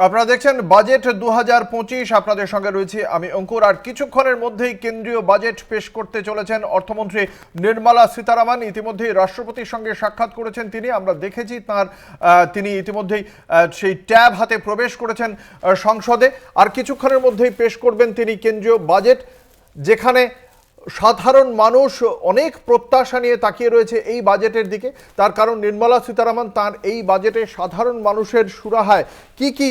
আপনারা দেখছেন বাজেট 2025। আপনাদের সঙ্গে রয়েছি আমি অঙ্কুর। আর কিছুক্ষণের মধ্যেই কেন্দ্রীয় বাজেট পেশ করতে চলেছেন অর্থমন্ত্রী নির্মলা সীতারামন। ইতিমধ্যেই রাষ্ট্রপতির সঙ্গে সাক্ষাৎ করেছেন তিনি, আমরা দেখেছি তিনি ইতিমধ্যেই সেই ট্যাব হাতে প্রবেশ করেছেন সংসদে। আর কিছুক্ষণের মধ্যেই পেশ করবেন তিনি কেন্দ্রীয় বাজেট, যেখানে সাধারণ মানুষ অনেক প্রত্যাশা নিয়ে তাকিয়ে রয়েছে এই বাজেটের দিকে। তার কারণ নির্মলা সীতারামন তার এই বাজেটে সাধারণ মানুষের সুরাহায় কি কি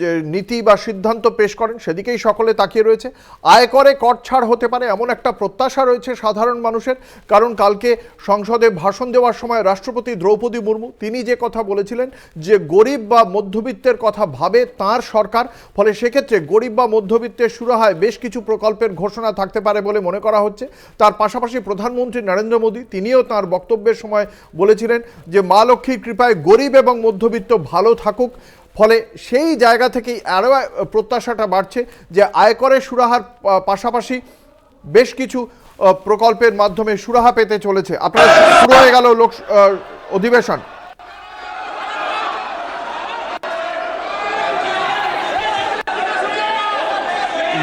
যে নীতি বা সিদ্ধান্ত পেশ করেন সেদিকেই সকলে তাকিয়ে রয়েছে। আয়করে কর ছাড় হতে পারে এমন একটা প্রত্যাশা রয়েছে সাধারণ মানুষের, কারণ কালকে সংসদে ভাষণ দেওয়ার সময় রাষ্ট্রপতি দ্রৌপদী মুর্মু তিনি যে কথা বলেছিলেন যে গরিব বা মধ্যবিত্তের কথা ভাবে তার সরকার, ফলে সেক্ষেত্রে গরিব বা মধ্যবিত্তের সুরাহায় বেশ কিছু প্রকল্পের ঘোষণা থাকতে পারে বলে মনে করা হচ্ছে। তার পাশাপাশি প্রধানমন্ত্রী নরেন্দ্র মোদী তিনিও তার বক্তব্যের সময় বলেছিলেন যে মা লক্ষ্মীর কৃপায় গরিব এবং মধ্যবিত্ত ভালো থাকুক। ফলে সেই জায়গা থেকেই আরও প্রত্যাশাটা বাড়ছে যে আয়করের সুরাহার পাশাপাশি বেশ কিছু প্রকল্পের মাধ্যমে সুরাহা পেতে চলেছে। আপনারা শুরু হয়ে গেল অধিবেশন।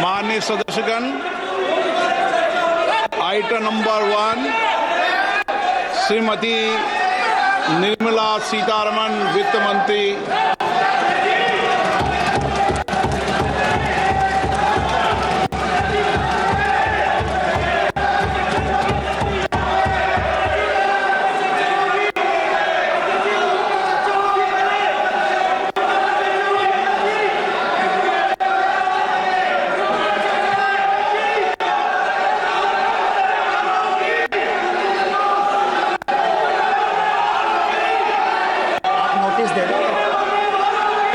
माननीय सदस्यगण, आइटम नंबर 1 श्रीमती निर्मला सीतारमण वित्त मंत्री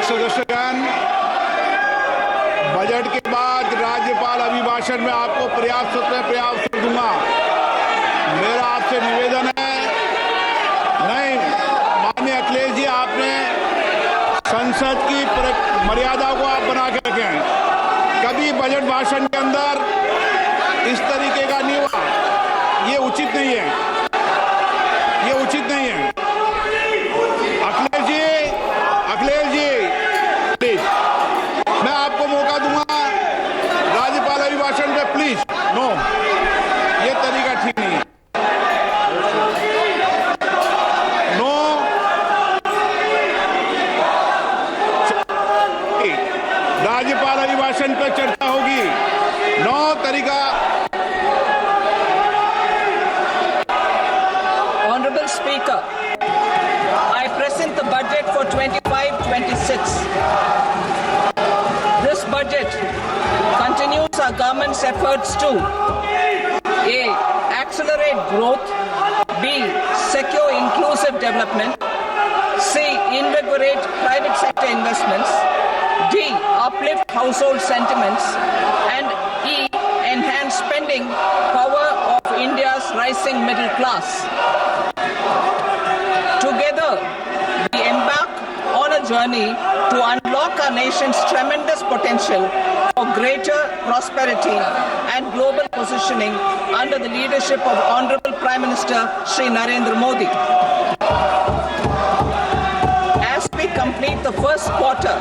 सदस्यगण, बजट के बाद राज्यपाल अभिभाषण में आपको पर्याप्त अवसर दूंगा। मेरा आपसे निवेदन है, नहीं माननीय अखिलेश जी, आपने संसद की मर्यादा को आप बना के रखें। कभी बजट भाषण के अंदर इस तरीके का नहीं हुआ, ये उचित नहीं है, ये उचित नहीं है। अखिलेश जी प्लीज, मैं आपको मौका दूंगा राज्यपाल अभिभाषण पे, प्लीज। नो, ये तरीका ठीक नहीं है। नो, राज्यपाल अभिभाषण पे चर्चा होगी। नो तरीका। Honorable Speaker, I present the budget for 25-26. This budget continues our government's efforts to A. Accelerate growth, B. Secure inclusive development, C. Invigorate private sector investments, D. Uplift household sentiments, and E. Enhance spending power of India's rising middle class. Together, we embark on a journey to unlock our nation's tremendous potential for greater prosperity and global positioning under the leadership of Honorable Prime Minister Shri Narendra Modi. As we complete the first quarter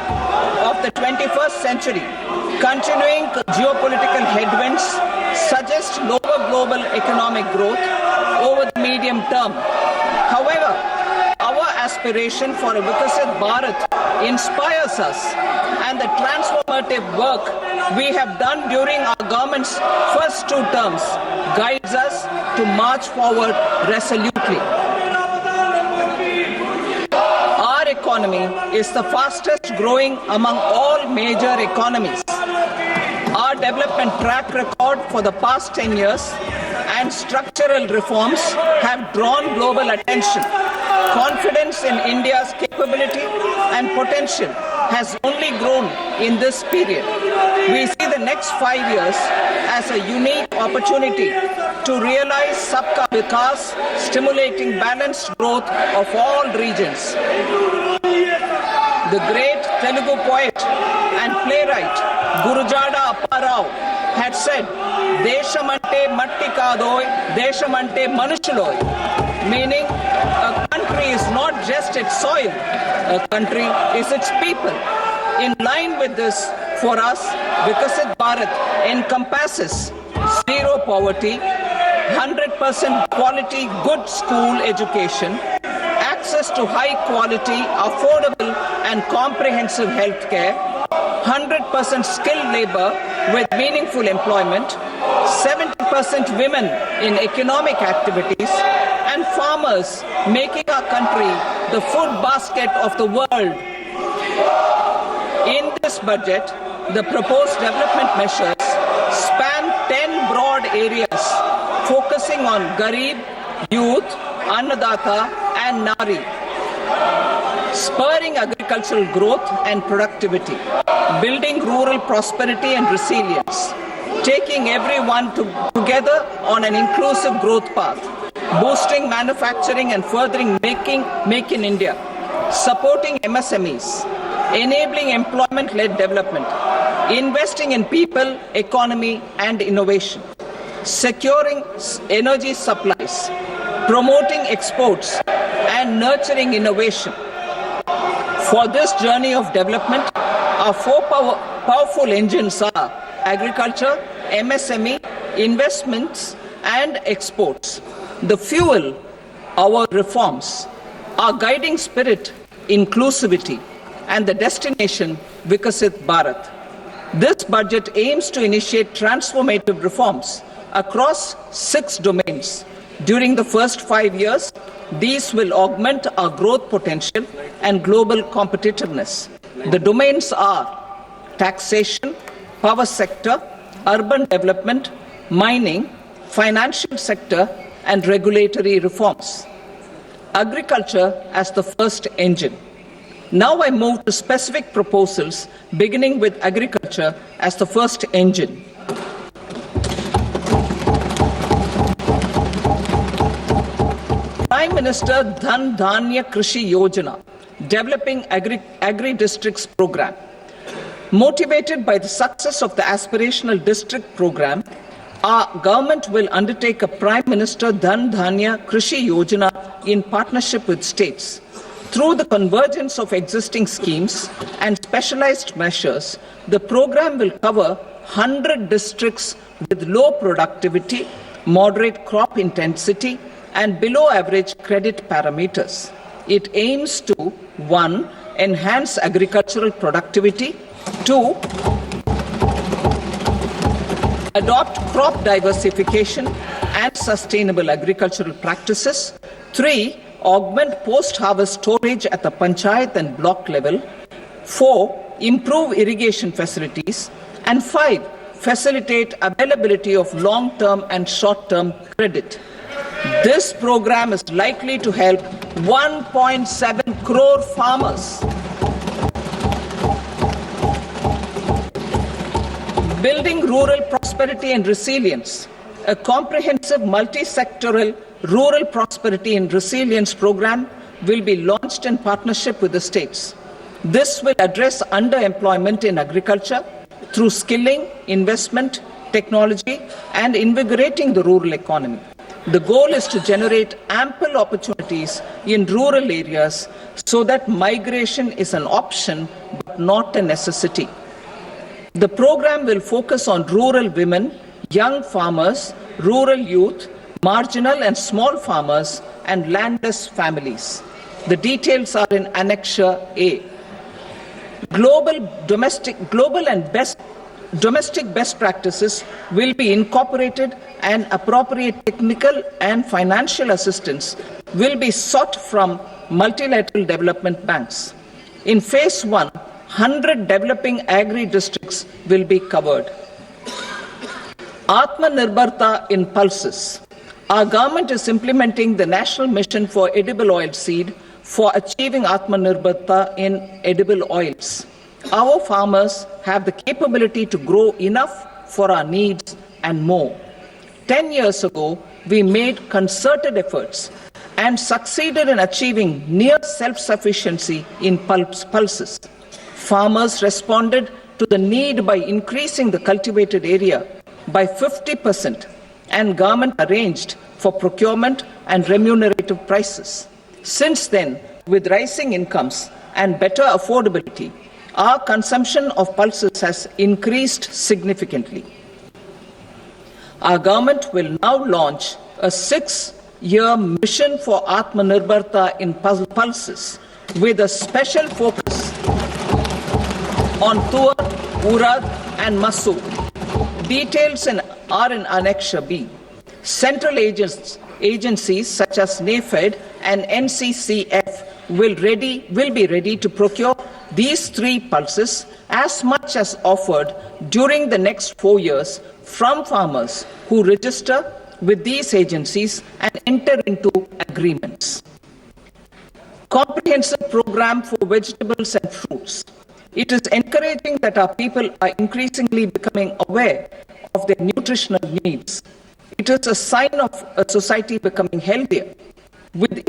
of the 21st century, continuing geopolitical headwinds suggest lower global economic growth over the medium term. However, our aspiration for a Vikasit Bharat inspires us, and the transformative work we have done during our government's first 2 terms guides us to march forward resolutely. Our economy is the fastest growing among all major economies. Our development track record for the past 10 years and structural reforms have drawn global attention. Confidence in India's capability and potential has only grown in this period. We see the next 5 years as a unique opportunity to realize Sabka Vikas, stimulating balanced growth of all regions. The great Telugu poet and playwright Gurujada Apparao had said, "Deshamante matti kadoy, deshamante manushuloy." meaning a country is not just its soil, a country is its people. In line with this, for us, Vikasit Bharat encompasses zero poverty, 100% quality good school education, access to high quality, affordable and comprehensive health care, 100% skilled labor with meaningful employment, 70% women in economic activities, and farmers making our country the food basket of the world. In this budget, the proposed development measures span 10 broad areas, focusing on Garib, Youth, Annadata, and Nari, spurring agricultural growth and productivity, building rural prosperity and resilience, taking everyone together on an inclusive growth path, boosting manufacturing and furthering Make in India, supporting MSMEs, enabling employment-led development, investing in people, economy, and innovation, securing energy supplies, promoting exports, and nurturing innovation. For this journey of development, our four powerful engines are agriculture, MSME, investments, and exports. The fuel, our reforms, our guiding spirit, inclusivity, and the destination, Vikasit Bharat. This budget aims to initiate transformative reforms across 6 domains. During the first 5 years, these will augment our growth potential and global competitiveness. The domains are taxation, power sector, urban development, mining, financial sector, and regulatory reforms. Agriculture as the first engine. Now I move to specific proposals, beginning with agriculture as the first engine. Prime Minister Dhan Dhanya Krishi Yojana, developing agri-districts program. Motivated by the success of the aspirational district program, our government will undertake a Prime Minister Dhan Dhanya Krishi Yojana in partnership with states. Through the convergence of existing schemes and specialized measures, the program will cover 100 districts with low productivity, moderate crop intensity, and below average credit parameters. It aims to 1. Enhance agricultural productivity, 2. Adopt crop diversification and sustainable agricultural practices, 3. Augment post-harvest storage at the panchayat and block level, 4. Improve irrigation facilities, and 5. Facilitate availability of long-term and short-term credit. This program is likely to help 1.7 crore farmers. Building rural prosperity and resilience. A comprehensive multi-sectoral rural prosperity and resilience program will be launched in partnership with the states. This will address underemployment in agriculture through skilling, investment, technology, and invigorating the rural economy. The goal is to generate ample opportunities in rural areas so that migration is an option but not a necessity. The program will focus on rural women, young farmers, rural youth, marginal and small farmers, and landless families. The details are in Annexure A. Domestic best practices will be incorporated, and appropriate technical and financial assistance will be sought from multilateral development banks. In Phase 1, 100 developing agri-districts will be covered. Atmanirbharta in pulses. Our government is implementing the National Mission for Edible Oilseed for achieving Atmanirbharta in edible oils. Our farmers have the capability to grow enough for our needs and more. 10 years ago, we made concerted efforts and succeeded in achieving near self-sufficiency in pulses. Farmers responded to the need by increasing the cultivated area by 50%, and government arranged for procurement and remunerative prices. Since then, with rising incomes and better affordability, our consumption of pulses has increased significantly. Our government will now launch a 6-year mission for Atmanirbharta in pulses with a special focus on Tur, Urad and Masoor. Details are in Annexure B. Central agencies such as NAFED and NCCF will be ready to procure these 3 pulses as much as offered during the next 4 years from farmers who register with these agencies and enter into agreements. Comprehensive program for vegetables and fruits. It is encouraging that our people are increasingly becoming aware of their nutritional needs. It is a sign of a society becoming healthier. With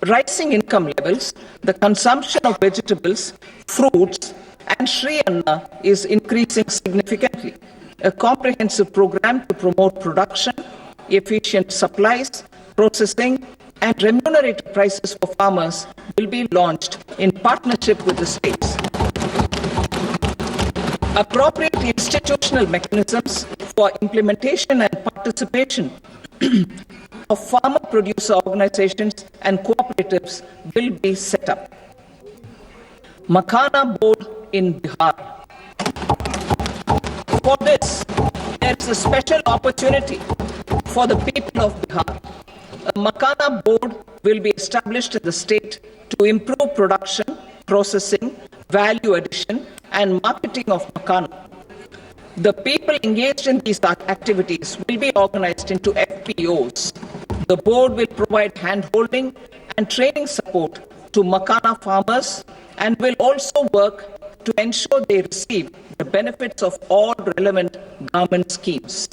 rising income levels, the consumption of vegetables, fruits, and Sri Anna is increasing significantly. A comprehensive program to promote production, efficient supplies, processing, and remunerative prices for farmers will be launched in partnership with the states. Appropriate institutional mechanisms for implementation and participation of farmer producer organizations and cooperatives will be set up. Makhana board in Bihar. For this, there is a special opportunity for the people of Bihar. A Makhana board will be established in the state to improve production, processing, value addition, and marketing of Makhana. The people engaged in these activities will be organized into FPOs. The board will provide hand-holding and training support to Makhana farmers and will also work to ensure they receive the benefits of all relevant government schemes.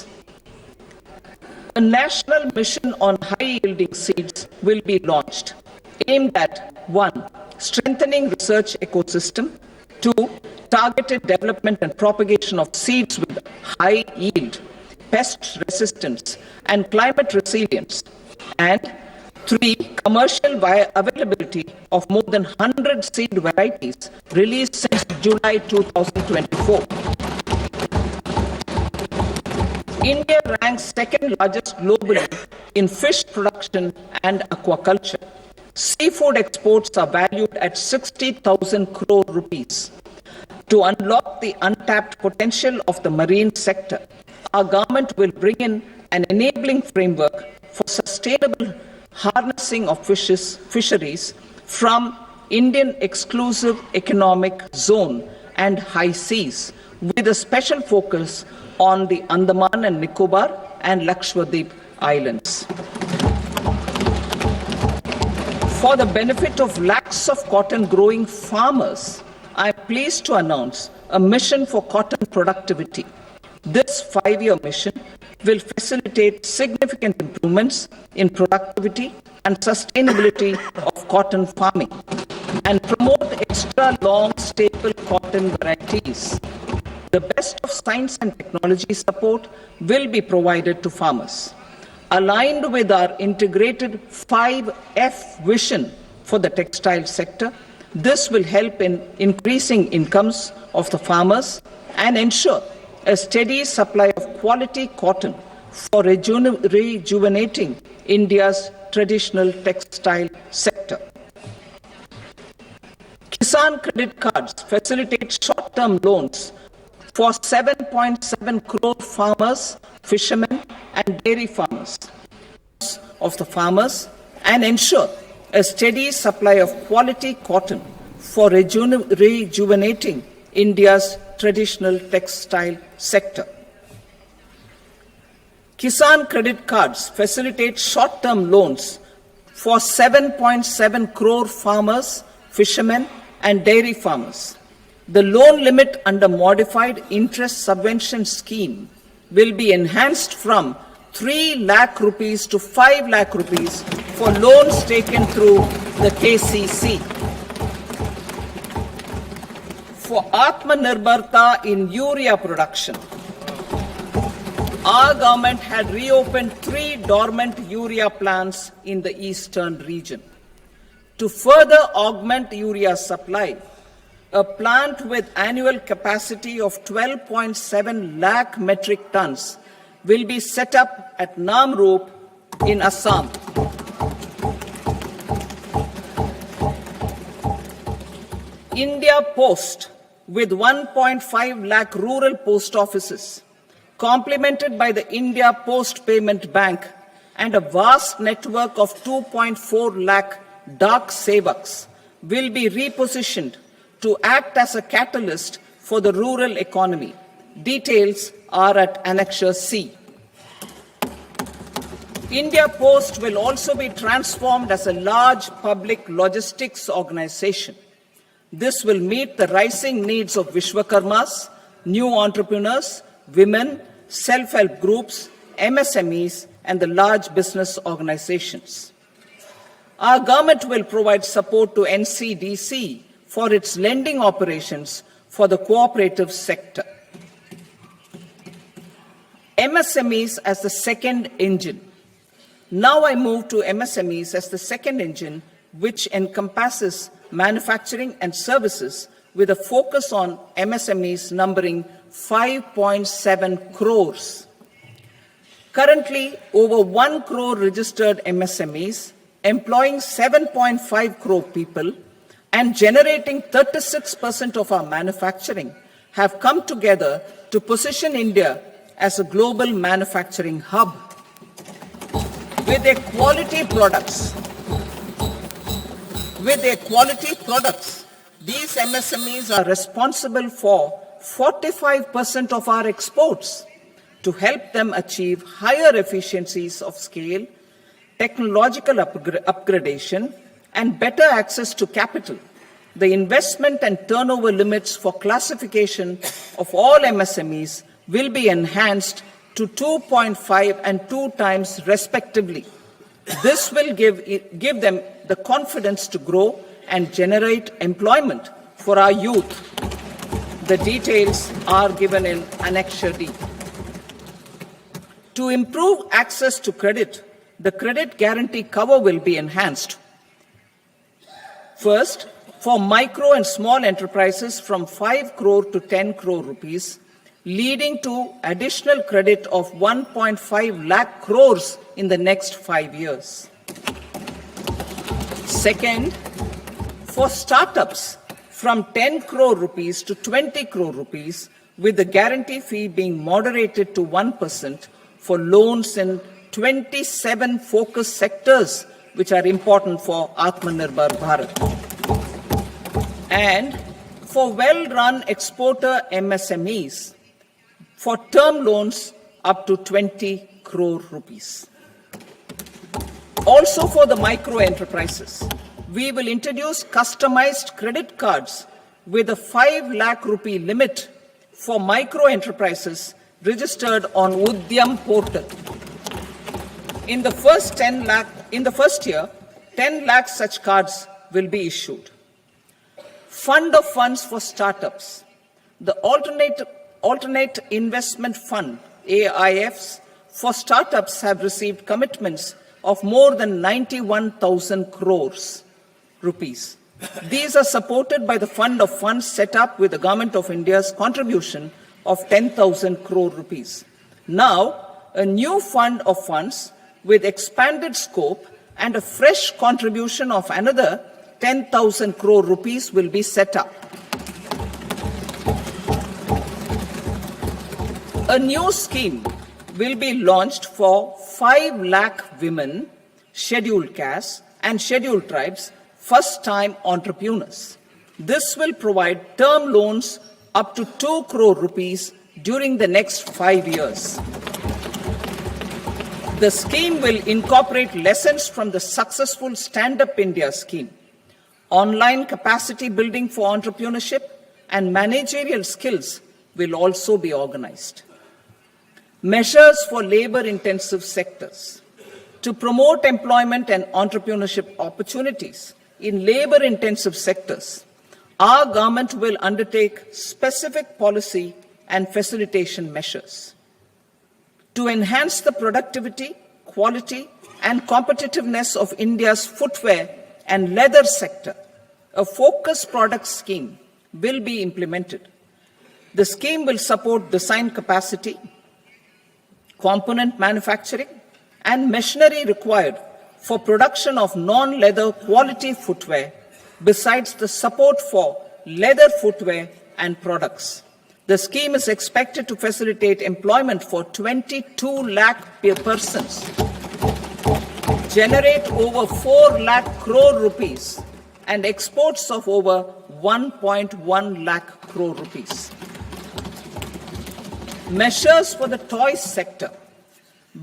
A national mission on high-yielding seeds will be launched, aimed at 1. Strengthening research ecosystem, 2. Targeted development and propagation of seeds with high yield, pest resistance, and climate resilience, and 3. Commercial availability of more than 100 seed varieties released since July 2024. India ranks 2nd largest globally in fish production and aquaculture. Seafood exports are valued at 60,000 crore rupees. To unlock the untapped potential of the marine sector, our government will bring in an enabling framework for sustainable harnessing of fisheries from Indian exclusive economic zone and high seas, with a special focus on the Andaman and Nicobar and Lakshadweep Islands. For the benefit of lakhs of cotton growing farmers, I am pleased to announce a mission for cotton productivity. This 5-year mission will facilitate significant improvements in productivity and sustainability of cotton farming and promote extra long staple cotton varieties. The best of science and technology support will be provided to farmers. Aligned with our integrated 5F vision for the textile sector, this will help in increasing incomes of the farmers and ensure a steady supply of quality cotton for rejuvenating India's traditional textile sector. Kisan credit cards facilitate short-term loans for 7.7 crore farmers, fishermen, and dairy farmers of the farmers and ensure a steady supply of quality cotton for rejuvenating India's traditional textile sector. Kisan credit cards facilitate short-term loans for 7.7 crore farmers, fishermen, and dairy farmers. The loan limit under modified interest subvention scheme will be enhanced from 3 lakh rupees to 5 lakh rupees for loans taken through the KCC. For Atmanirbharta in urea production, Our government had reopened 3 dormant urea plants in the eastern region. To further augment urea supply, a plant with annual capacity of 12.7 lakh metric tons will be set up at Namrup in Assam. India Post, with 1.5 lakh rural post offices, complemented by the India Post Payment Bank and a vast network of 2.4 lakh Dak Sevaks, will be repositioned to act as a catalyst for the rural economy. Details are at Annexure C. India Post will also be transformed as a large public logistics organization. This will meet the rising needs of Vishwakarmas, new entrepreneurs, women, self-help groups, MSMEs, and the large business organizations. Our government will provide support to NCDC for its lending operations for the cooperative sector. MSMEs as the second engine. Now I move to MSMEs as the second engine, which encompasses manufacturing and services with a focus on MSMEs numbering 5.7 crores. Currently, over 1 crore registered MSMEs, employing 7.5 crore people and generating 36% of our manufacturing, have come together to position India as a global manufacturing hub. With their quality products, these MSMEs are responsible for 45% of our exports. To help them achieve higher efficiencies of scale, technological upgradation, and better access to capital, the investment and turnover limits for classification of all MSMEs will be enhanced to 2.5 and 2 times respectively. This will give them the confidence to grow and generate employment for our youth. The details are given in Annexure D. To improve access to credit, the credit guarantee cover will be enhanced. First, for micro and small enterprises from 5 crore to 10 crore rupees, leading to additional credit of 1.5 lakh crores in the next 5 years. Second, for startups from 10 crore rupees to 20 crore rupees, with the guarantee fee being moderated to 1% for loans in 27 focus sectors which are important for Atmanirbhar Bharat. And for well-run exporter MSMEs, for term loans up to 20 crore rupees. Also for the micro enterprises, we will introduce customized credit cards with a 5 lakh rupee limit for micro enterprises registered on Udyam portal. In the first year, 10 lakh such cards will be issued. Fund of funds for startups. The alternate investment fund, AIFs, for startups have received commitments of more than 91,000 crores rupees. These are supported by the fund of funds set up with the Government of India's contribution of 10,000 crore rupees. Now, a new fund of funds with expanded scope and a fresh contribution of another 10,000 crore rupees will be set up. A new scheme will be launched for 5 lakh women, scheduled castes and scheduled tribes, first-time entrepreneurs. This will provide term loans up to 2 crore rupees during the next 5 years. The scheme will incorporate lessons from the successful Stand Up India scheme. Online capacity building for entrepreneurship and managerial skills will also be organized. Measures for labor-intensive sectors. To promote employment and entrepreneurship opportunities in labor-intensive sectors, our government will undertake specific policy and facilitation measures. To enhance the productivity, quality, and competitiveness of India's footwear and leather sector, a focused product scheme will be implemented. The scheme will support design capacity, component manufacturing, and machinery required for production of non-leather quality footwear, besides the support for leather footwear and products. The scheme is expected to facilitate employment for 22 lakh persons, generate over 4 lakh crore rupees, and exports of over 1.1 lakh crore rupees. Measures for the toys sector.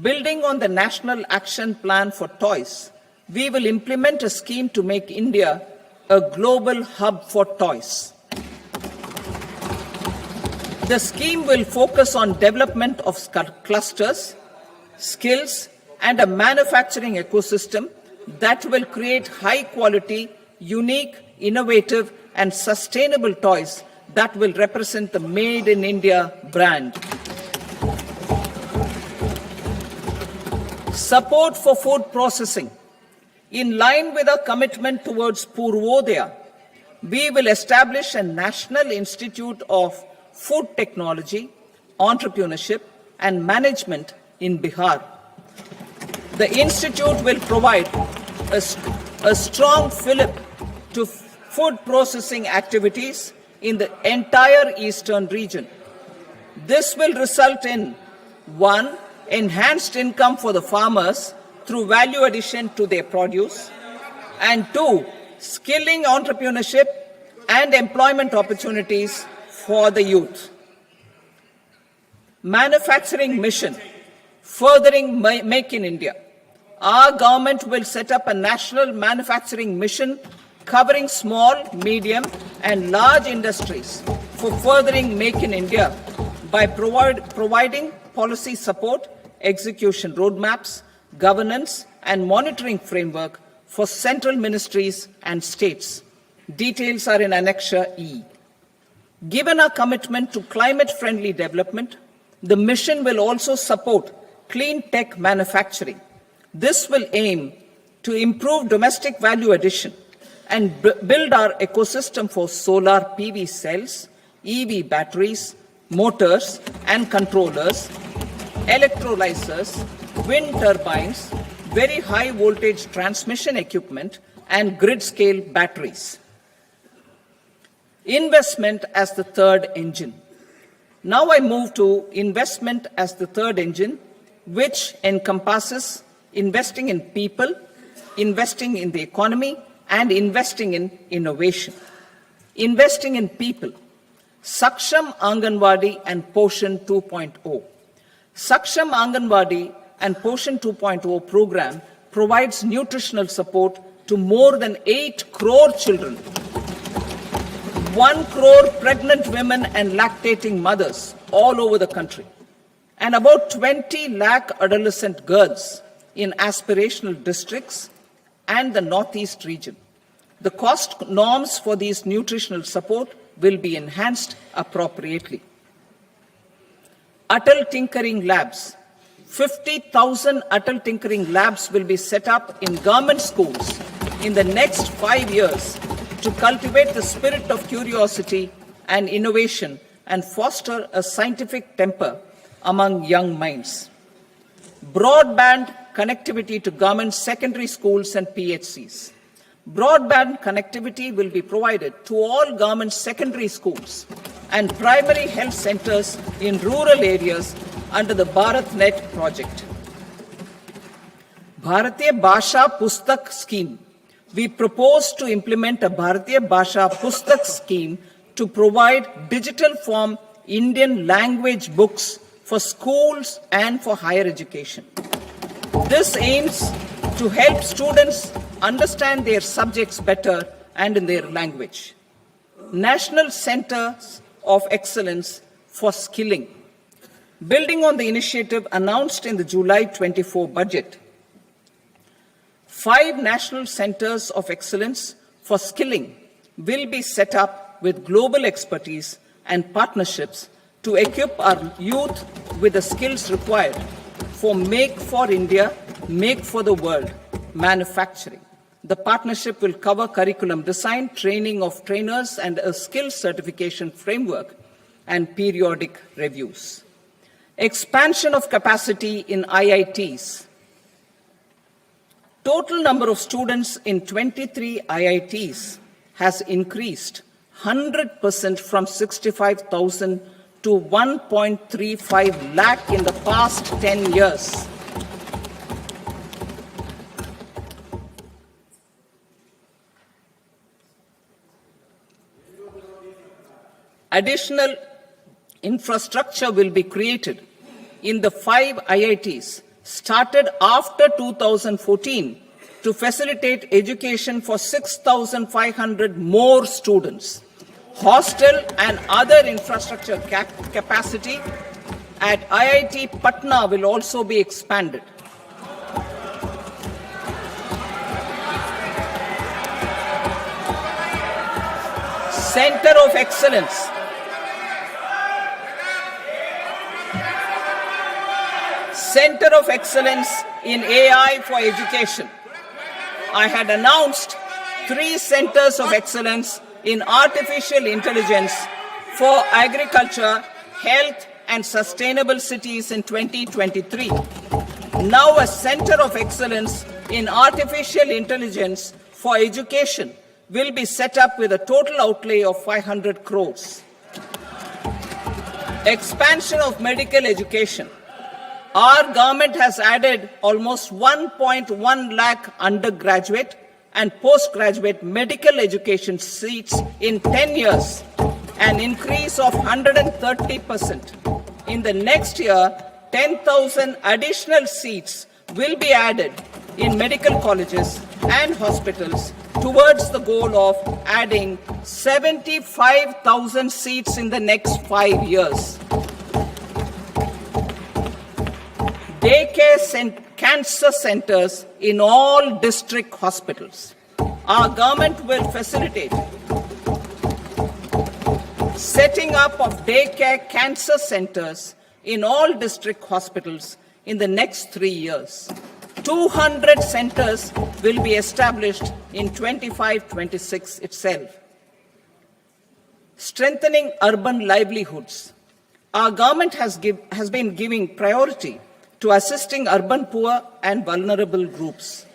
Building on the National Action Plan for Toys, we will implement a scheme to make India a global hub for toys. The scheme will focus on development of clusters, skills, and a manufacturing ecosystem that will create high-quality, unique, innovative, and sustainable toys that will represent the Made in India brand. Support for food processing. In line with our commitment towards Purvodaya, we will establish a National Institute of Food Technology, Entrepreneurship, and Management in Bihar. The institute will provide a strong fillip to food processing activities in the entire eastern region. This will result in 1. Enhanced income for the farmers through value addition to their produce, and 2. Skilling entrepreneurship and employment opportunities for the youth. Manufacturing mission, furthering Make in India. Our government will set up a national manufacturing mission covering small, medium, and large industries for furthering Make in India by providing policy support, execution roadmaps, governance, and monitoring framework for central ministries and states. Details are in Annexure E. Given our commitment to climate-friendly development, the mission will also support clean tech manufacturing. This will aim to improve domestic value addition and build our ecosystem for solar PV cells, EV batteries, motors and controllers, electrolyzers, wind turbines, very high voltage transmission equipment, and grid-scale batteries. Investment as the third engine. Now I move to investment as the third engine, which encompasses investing in people, investing in the economy, and investing in innovation. Investing in people. Saksham Anganwadi and Poshan 2.0. Saksham Anganwadi and Poshan 2.0 program provides nutritional support to more than 8 crore children, 1 crore pregnant women and lactating mothers all over the country, and about 20 lakh adolescent girls in aspirational districts and the Northeast region. The cost norms for these nutritional support will be enhanced appropriately. Atal Tinkering Labs. 50,000 Atal Tinkering Labs will be set up in government schools in the next 5 years to cultivate the spirit of curiosity and innovation and foster a scientific temper among young minds. Broadband connectivity to government secondary schools and PHCs. Broadband connectivity will be provided to all government secondary schools and primary health centers in rural areas under the BharatNet project. Bharatiya Bhasha Pustak Scheme. We propose to implement a Bharatiya Bhasha Pustak scheme to provide digital form Indian language books for schools and for higher education. This aims to help students understand their subjects better and in their language. National Centers of Excellence for Skilling. Building on the initiative announced in the July 24 budget, 5 national centers of excellence for skilling will be set up with global expertise and partnerships to equip our youth with the skills required for Make for India, Make for the World manufacturing. The partnership will cover curriculum design, training of trainers, and a skill certification framework and periodic reviews. Expansion of capacity in IITs. Total number of students in 23 IITs has increased 100% from 65,000 to 1.35 lakh in the past 10 years. Additional infrastructure will be created in the 5 IITs started after 2014 to facilitate education for 6,500 more students. Hostel and other infrastructure capacity at IIT Patna will also be expanded. Center of Excellence. Center of Excellence in AI for Education. I had announced 3 centers of excellence in artificial intelligence for agriculture, health, and sustainable cities in 2023. Now a center of excellence in artificial intelligence for education will be set up with a total outlay of 500 crores. Expansion of medical education. Our government has added almost 1.1 lakh undergraduate and postgraduate medical education seats in 10 years, an increase of 130%. In the next year, 10,000 additional seats will be added in medical colleges and hospitals towards the goal of adding 75,000 seats in the next 5 years. Daycare cancer centers in all district hospitals. Our government will facilitate setting up of daycare cancer centers in all district hospitals in the next 3 years. 200 centers will be established in 25-26 itself. Strengthening urban livelihoods. Our government has been giving priority to assisting urban poor and vulnerable groups.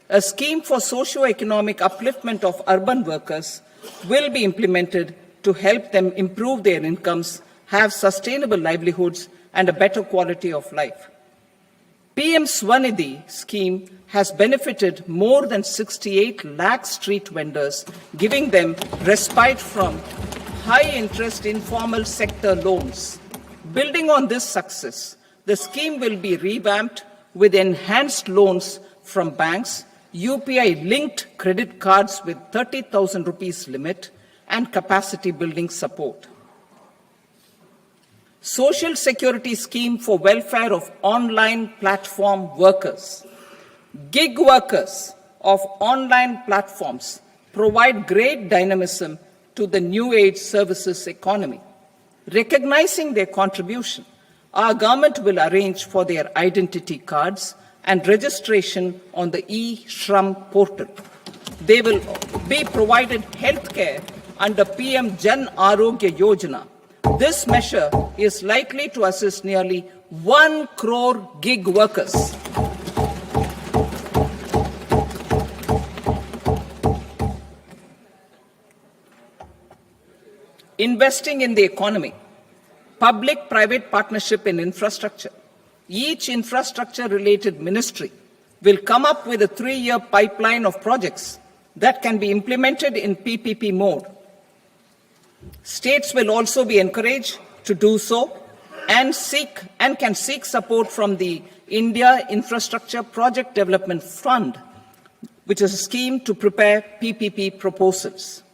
A scheme for socio-economic upliftment of urban workers will be implemented to help them improve their incomes, have sustainable livelihoods, and a better quality of life. PM Swanidhi scheme has benefited more than 68 lakh street vendors, giving them respite from high-interest informal sector loans. Building on this success, the scheme will be revamped with enhanced loans from banks, UPI-linked credit cards with 30,000 rupees limit, and capacity building support. Social Security Scheme for welfare of online platform workers. Gig workers of online platforms provide great dynamism to the new age services economy. Recognizing their contribution, our government will arrange for their identity cards and registration on the e-Shram portal. They will be provided healthcare under PM Jan Arogya Yojana. This measure is likely to assist nearly 1 crore gig workers. Investing in the economy. Public-private partnership in infrastructure. Each infrastructure-related ministry will come up with a 3-year pipeline of projects that can be implemented in PPP mode. States will also be encouraged to do so and can seek support from the India Infrastructure Project Development Fund, which is a scheme to prepare PPP proposals.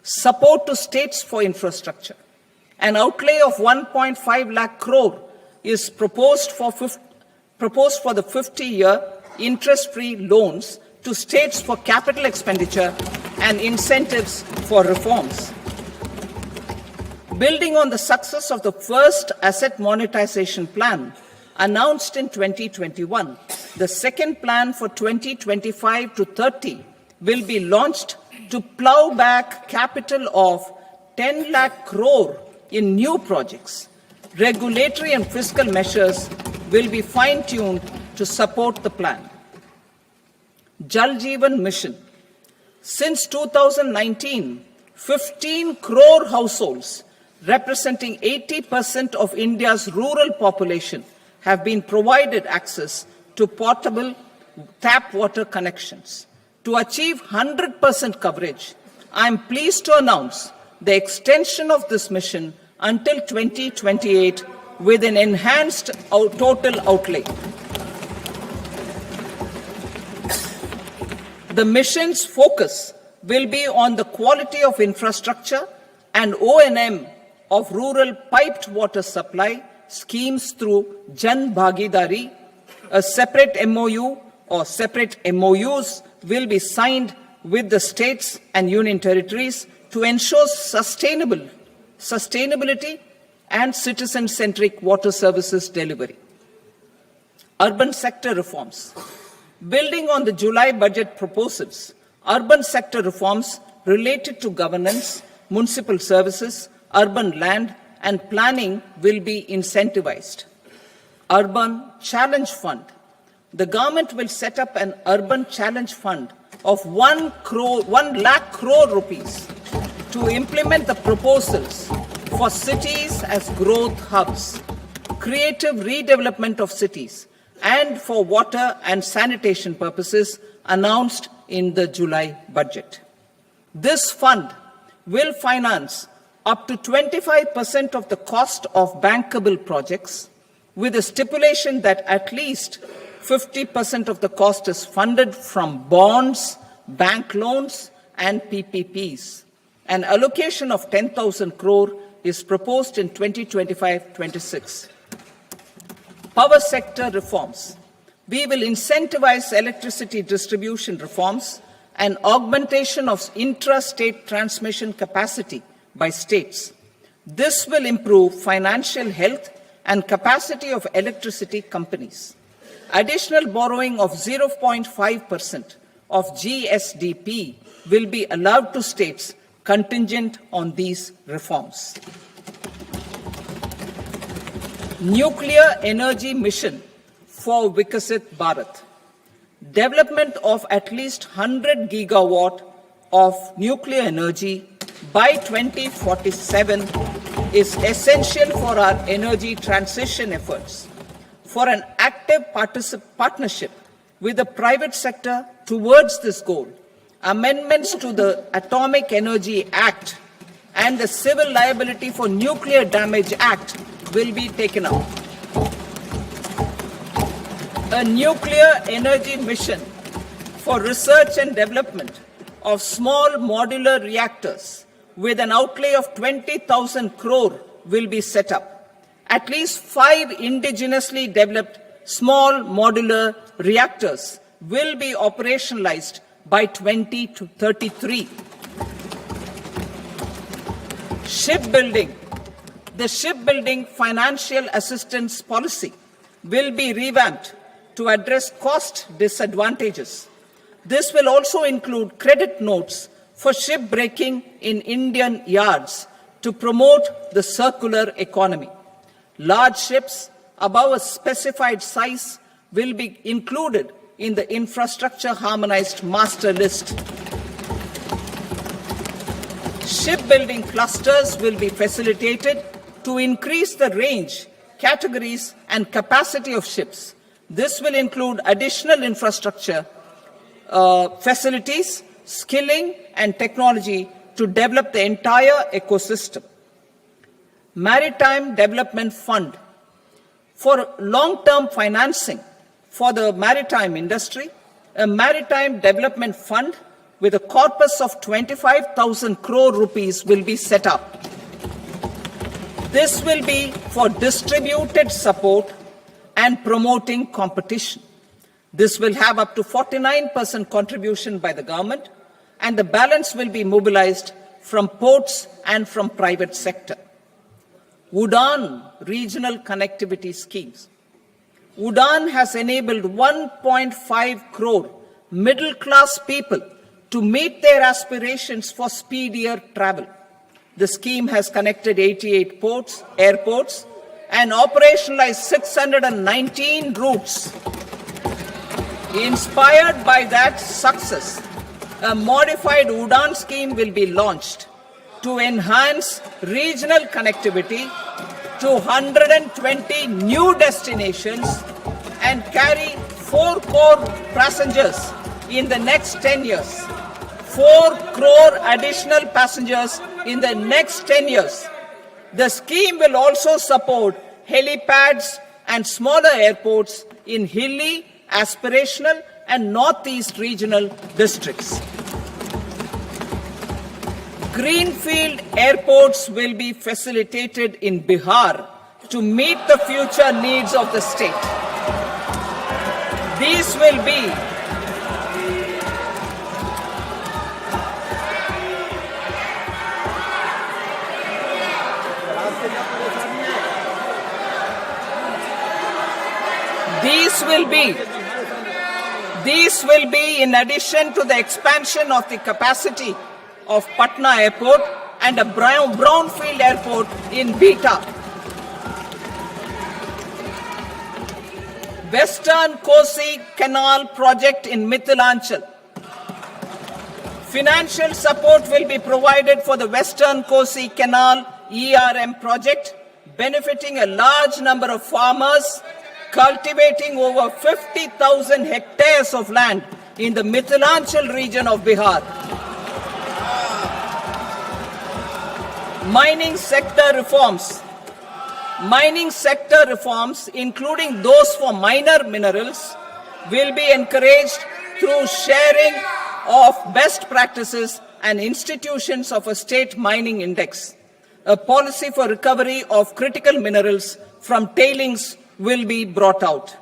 Support to states for infrastructure. An outlay of 1.5 lakh crore is proposed for the 50-year interest-free loans to states for capital expenditure and incentives for reforms. Building on the success of the first asset monetization plan, announced in 2021, the second plan for 2025 to 30 will be launched to plow back capital of 10 lakh crore in new projects. Regulatory and fiscal measures will be fine-tuned to support the plan. Jal Jeevan Mission. Since 2019, 15 crore households, representing 80% of India's rural population, have been provided access to portable tap water connections. To achieve 100% coverage, I am pleased to announce the extension of this mission until 2028 with an enhanced total outlay. The mission's focus will be on the quality of infrastructure and O&M of rural piped water supply schemes through Jan Bhagidari. A separate MOU or separate MOUs will be signed with the states and union territories to ensure sustainability and citizen-centric water services delivery. Urban sector reforms. Building on the July budget proposals, urban sector reforms related to governance, municipal services, urban land and planning will be incentivized. Urban Challenge Fund. The government will set up an Urban Challenge Fund of 1 lakh crore rupees to implement the proposals for cities as growth hubs, creative redevelopment of cities, and for water and sanitation purposes announced in the July budget. This fund will finance up to 25% of the cost of bankable projects, with a stipulation that at least 50% of the cost is funded from bonds, bank loans, and PPPs. An allocation of 10,000 crore is proposed in 2025-26. Power sector reforms. We will incentivize electricity distribution reforms and augmentation of intra-state transmission capacity by states. This will improve financial health and capacity of electricity companies. Additional borrowing of 0.5% of GSDP will be allowed to states contingent on these reforms. Nuclear energy mission for Vikasit Bharat. Development of at least 100 gigawatt of nuclear energy by 2047 is essential for our energy transition efforts. For an active partnership with the private sector towards this goal, amendments to the Atomic Energy Act and the Civil Liability for Nuclear Damage Act will be taken up. A nuclear energy mission for research and development of small modular reactors with an outlay of 20,000 crore will be set up. At least 5 indigenously developed small modular reactors will be operationalized by 2033. Shipbuilding. The shipbuilding financial assistance policy will be revamped to address cost disadvantages. This will also include credit notes for shipbreaking in Indian yards to promote the circular economy. Large ships above a specified size will be included in the infrastructure harmonized master list. Shipbuilding clusters will be facilitated to increase the range, categories, and capacity of ships. This will include additional infrastructure, facilities, skilling, and technology to develop the entire ecosystem. Maritime Development Fund. For long-term financing for the maritime industry, a Maritime Development Fund with a corpus of 25,000 crore rupees will be set up. This will be for distributed support and promoting competition. This will have up to 49% contribution by the government, and the balance will be mobilized from ports and from private sector. Udaan regional connectivity schemes. Udan has enabled 1.5 crore middle-class people to meet their aspirations for speedier travel. The scheme has connected 88 airports, and operationalized 619 routes. Inspired by that success, a modified Udan scheme will be launched to enhance regional connectivity to 120 new destinations and carry 4 crore passengers in the next 10 years. 4 crore additional passengers in the next 10 years. The scheme will also support helipads and smaller airports in hilly, aspirational and northeast regional districts. Greenfield airports will be facilitated in Bihar to meet the future needs of the state. These will be These will be in addition to the expansion of the capacity of Patna Airport and a brownfield airport in Beta. Western Kosi Canal project in Mithilanchal. Financial support will be provided for the Western Kosi Canal ERM project, benefiting a large number of farmers cultivating over 50,000 hectares of land in the Mithilanchal region of Bihar. Mining sector reforms, including those for minor minerals, will be encouraged through sharing of best practices and institutions of a state mining index. A policy for recovery of critical minerals from tailings will be brought out.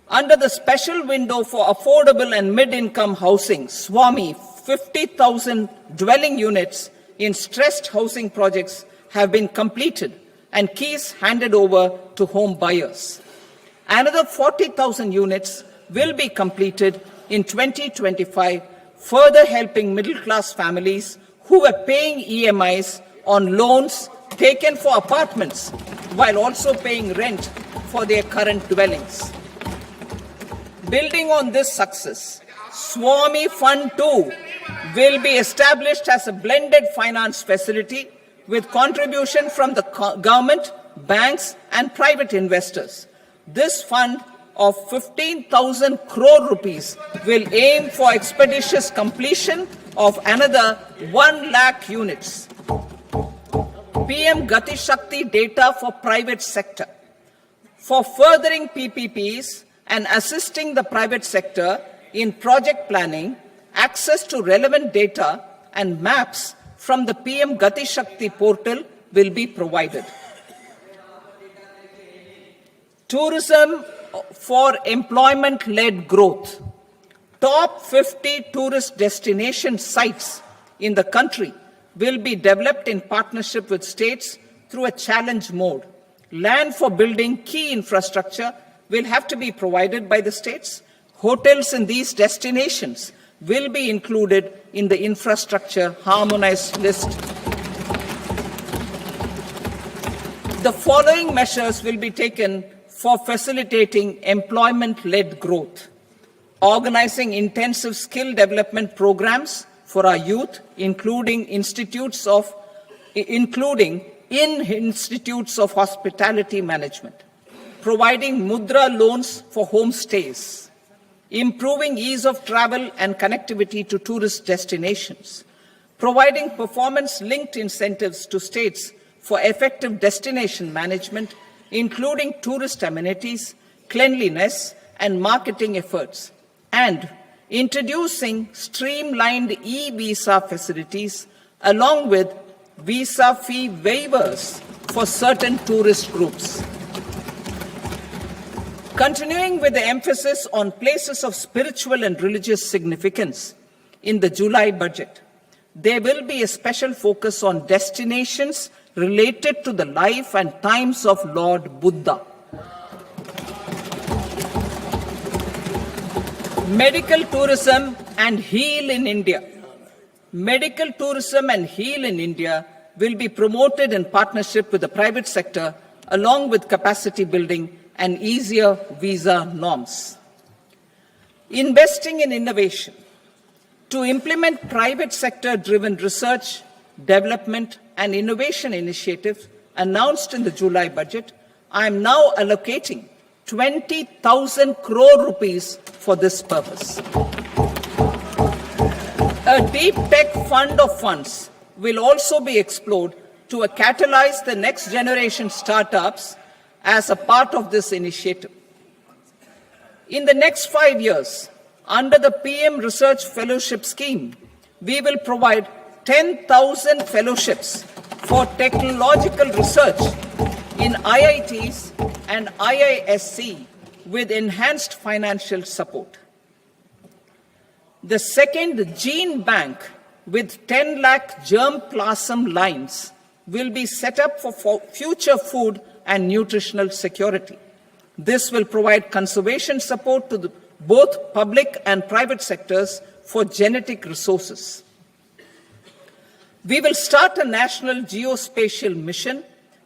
Under the special window for affordable and mid-income housing, Swami, 50,000 dwelling units in stressed housing projects have been completed and keys handed over to home buyers. Another 40,000 units will be completed in 2025, further helping middle-class families who were paying EMIs on loans taken for apartments while also paying rent for their current dwellings. Building on this success, Swami Fund 2 will be established as a blended finance facility with contribution from the government, banks and private investors. This fund of 15,000 crore rupees will aim for expeditious completion of another 1 lakh units. PM Gati Shakti data for private sector. For furthering PPPs and assisting the private sector in project planning, access to relevant data and maps from the PM Gati Shakti portal will be provided. Tourism for employment-led growth. Top 50 tourist destination sites in the country will be developed in partnership with states through a challenge mode. Land for building key infrastructure will have to be provided by the states. Hotels in these destinations will be included in the infrastructure harmonized list. The following measures will be taken for facilitating employment-led growth. Organizing intensive skill development programs for our youth, including in institutes of hospitality management. Providing mudra loans for homestays. Improving ease of travel and connectivity to tourist destinations. Providing performance-linked incentives to states for effective destination management, including tourist amenities, cleanliness, and marketing efforts. And introducing streamlined e-visa facilities along with visa fee waivers for certain tourist groups. Continuing with the emphasis on places of spiritual and religious significance, in the July budget, there will be a special focus on destinations related to the life and times of Lord Buddha. Medical tourism and heal in India. Medical tourism and heal in India will be promoted in partnership with the private sector, along with capacity building and easier visa norms. Investing in innovation. To implement private sector-driven research, development and innovation initiatives announced in the July budget, I am now allocating 20,000 crore rupees for this purpose. A deep tech fund of funds will also be explored to catalyze the next generation startups as a part of this initiative. In the next 5 years, under the PM Research Fellowship Scheme, we will provide 10,000 fellowships for technological research in IITs and IISc with enhanced financial support. The second gene bank with 10 lakh germplasm lines will be set up for future food and nutritional security. This will provide conservation support to both public and private sectors for genetic resources. We will start a national geospatial mission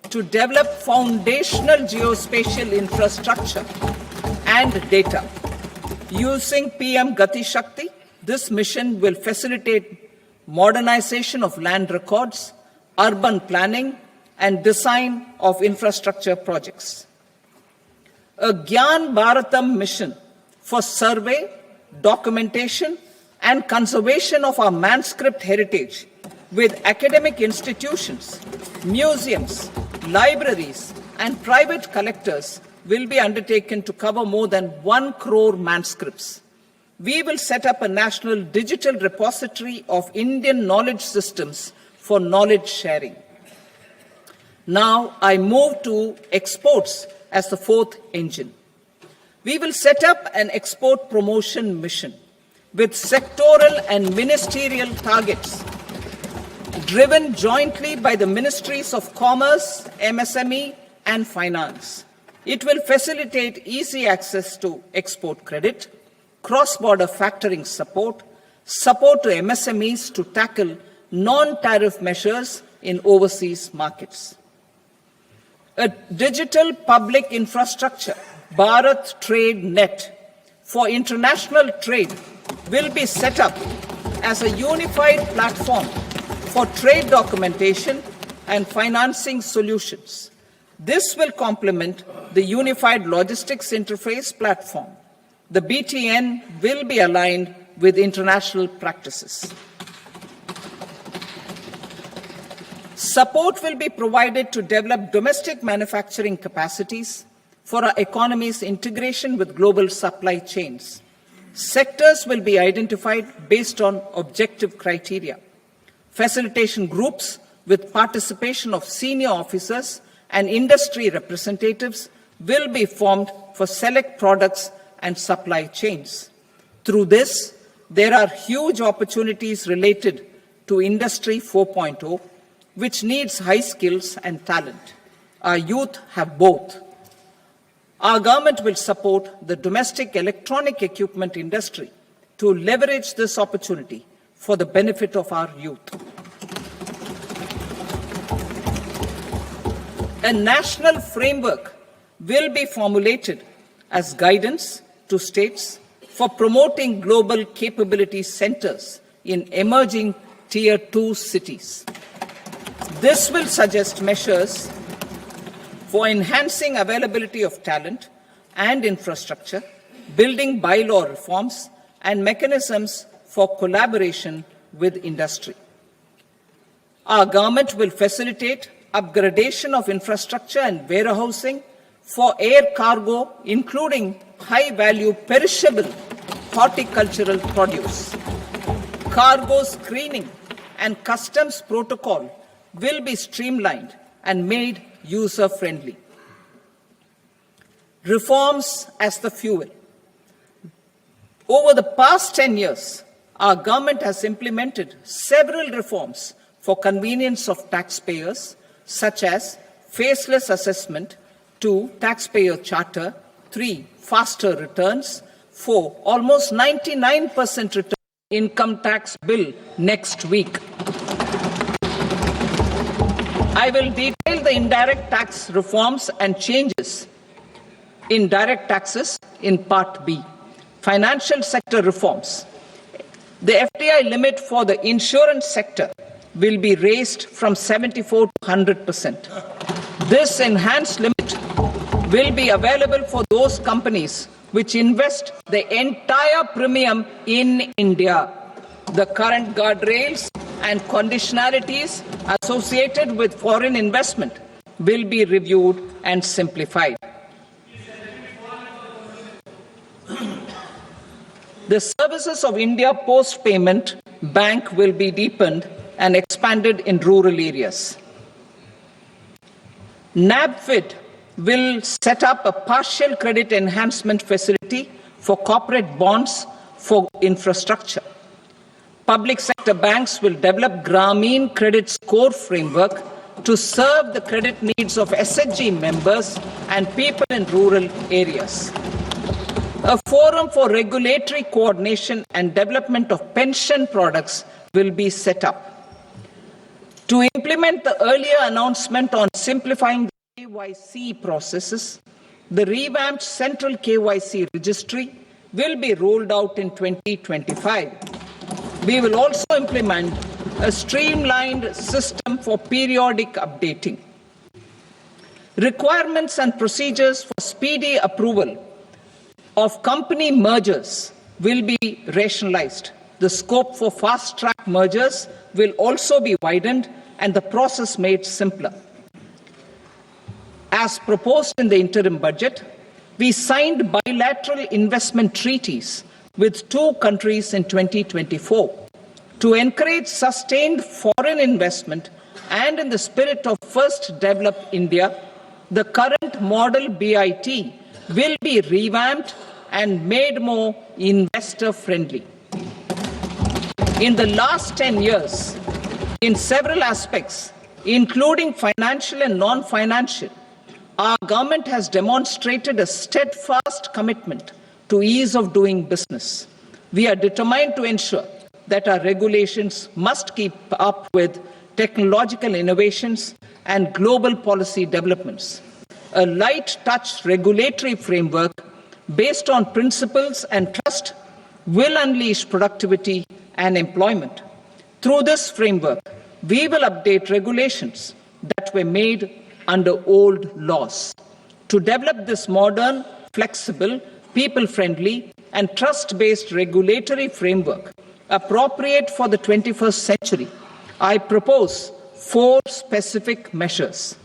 to develop foundational geospatial infrastructure and data. Using PM Gati Shakti, this mission will facilitate modernization of land records, urban planning, and design of infrastructure projects. A Gyan Bharatam mission for survey, documentation, and conservation of our manuscript heritage with academic institutions, museums, libraries, and private collectors will be undertaken to cover more than 1 crore manuscripts. We will set up a national digital repository of Indian knowledge systems for knowledge sharing. Now I move to exports as the fourth engine. We will set up an export promotion mission with sectoral and ministerial targets driven jointly by the Ministries of Commerce, MSME, and Finance. It will facilitate easy access to export credit, cross-border factoring support, support to MSMEs to tackle non-tariff measures in overseas markets. A digital public infrastructure, Bharat Trade Net, for international trade will be set up as a unified platform for trade documentation and financing solutions. This will complement the Unified Logistics Interface platform. The BTN will be aligned with international practices. Support will be provided to develop domestic manufacturing capacities for our economy's integration with global supply chains. Sectors will be identified based on objective criteria. Facilitation groups with participation of senior officers and industry representatives will be formed for select products and supply chains. Through this, there are huge opportunities related to Industry 4.0, which needs high skills and talent. Our youth have both. Our government will support the domestic electronic equipment industry to leverage this opportunity for the benefit of our youth. A national framework will be formulated as guidance to states for promoting global capability centers in emerging Tier 2 cities. This will suggest measures for enhancing availability of talent and infrastructure, building bylaw reforms, and mechanisms for collaboration with industry. Our government will facilitate upgradation of infrastructure and warehousing for air cargo, including high-value perishable horticultural produce. Cargo screening and customs protocol will be streamlined and made user-friendly. Reforms as the fuel. Over the past 10 years, our government has implemented several reforms for convenience of taxpayers, such as faceless assessment, 2, taxpayer charter, 3, faster returns, for almost 99% return income tax bill next week. I will detail the indirect tax reforms and changes in direct taxes in Part B. Financial sector reforms. The FDI limit for the insurance sector will be raised from 74 to 100%. This enhanced limit will be available for those companies which invest the entire premium in India. The current guardrails and conditionalities associated with foreign investment will be reviewed and simplified. The services of India Post Payment Bank will be deepened and expanded in rural areas. NABFID will set up a partial credit enhancement facility for corporate bonds for infrastructure. Public sector banks will develop Grameen Credit Score Framework to serve the credit needs of SHG members and people in rural areas. A forum for regulatory coordination and development of pension products will be set up. To implement the earlier announcement on simplifying the KYC processes, the revamped Central KYC Registry will be rolled out in 2025. We will also implement a streamlined system for periodic updating. Requirements and procedures for speedy approval of company mergers will be rationalized. The scope for fast-track mergers will also be widened and the process made simpler. As proposed in the interim budget, we signed bilateral investment treaties with 2 countries in 2024 to encourage sustained foreign investment, and in the spirit of First Develop India, the current model BIT will be revamped and made more investor-friendly. In the last 10 years, in several aspects, including financial and non-financial, our government has demonstrated a steadfast commitment to ease of doing business. We are determined to ensure that our regulations must keep up with technological innovations and global policy developments. A light touch regulatory framework based on principles and trust will unleash productivity and employment. Through this framework, we will update regulations that were made under old laws. To develop this modern, flexible, people-friendly and trust-based regulatory framework appropriate for the 21st century, I propose 4 specific measures.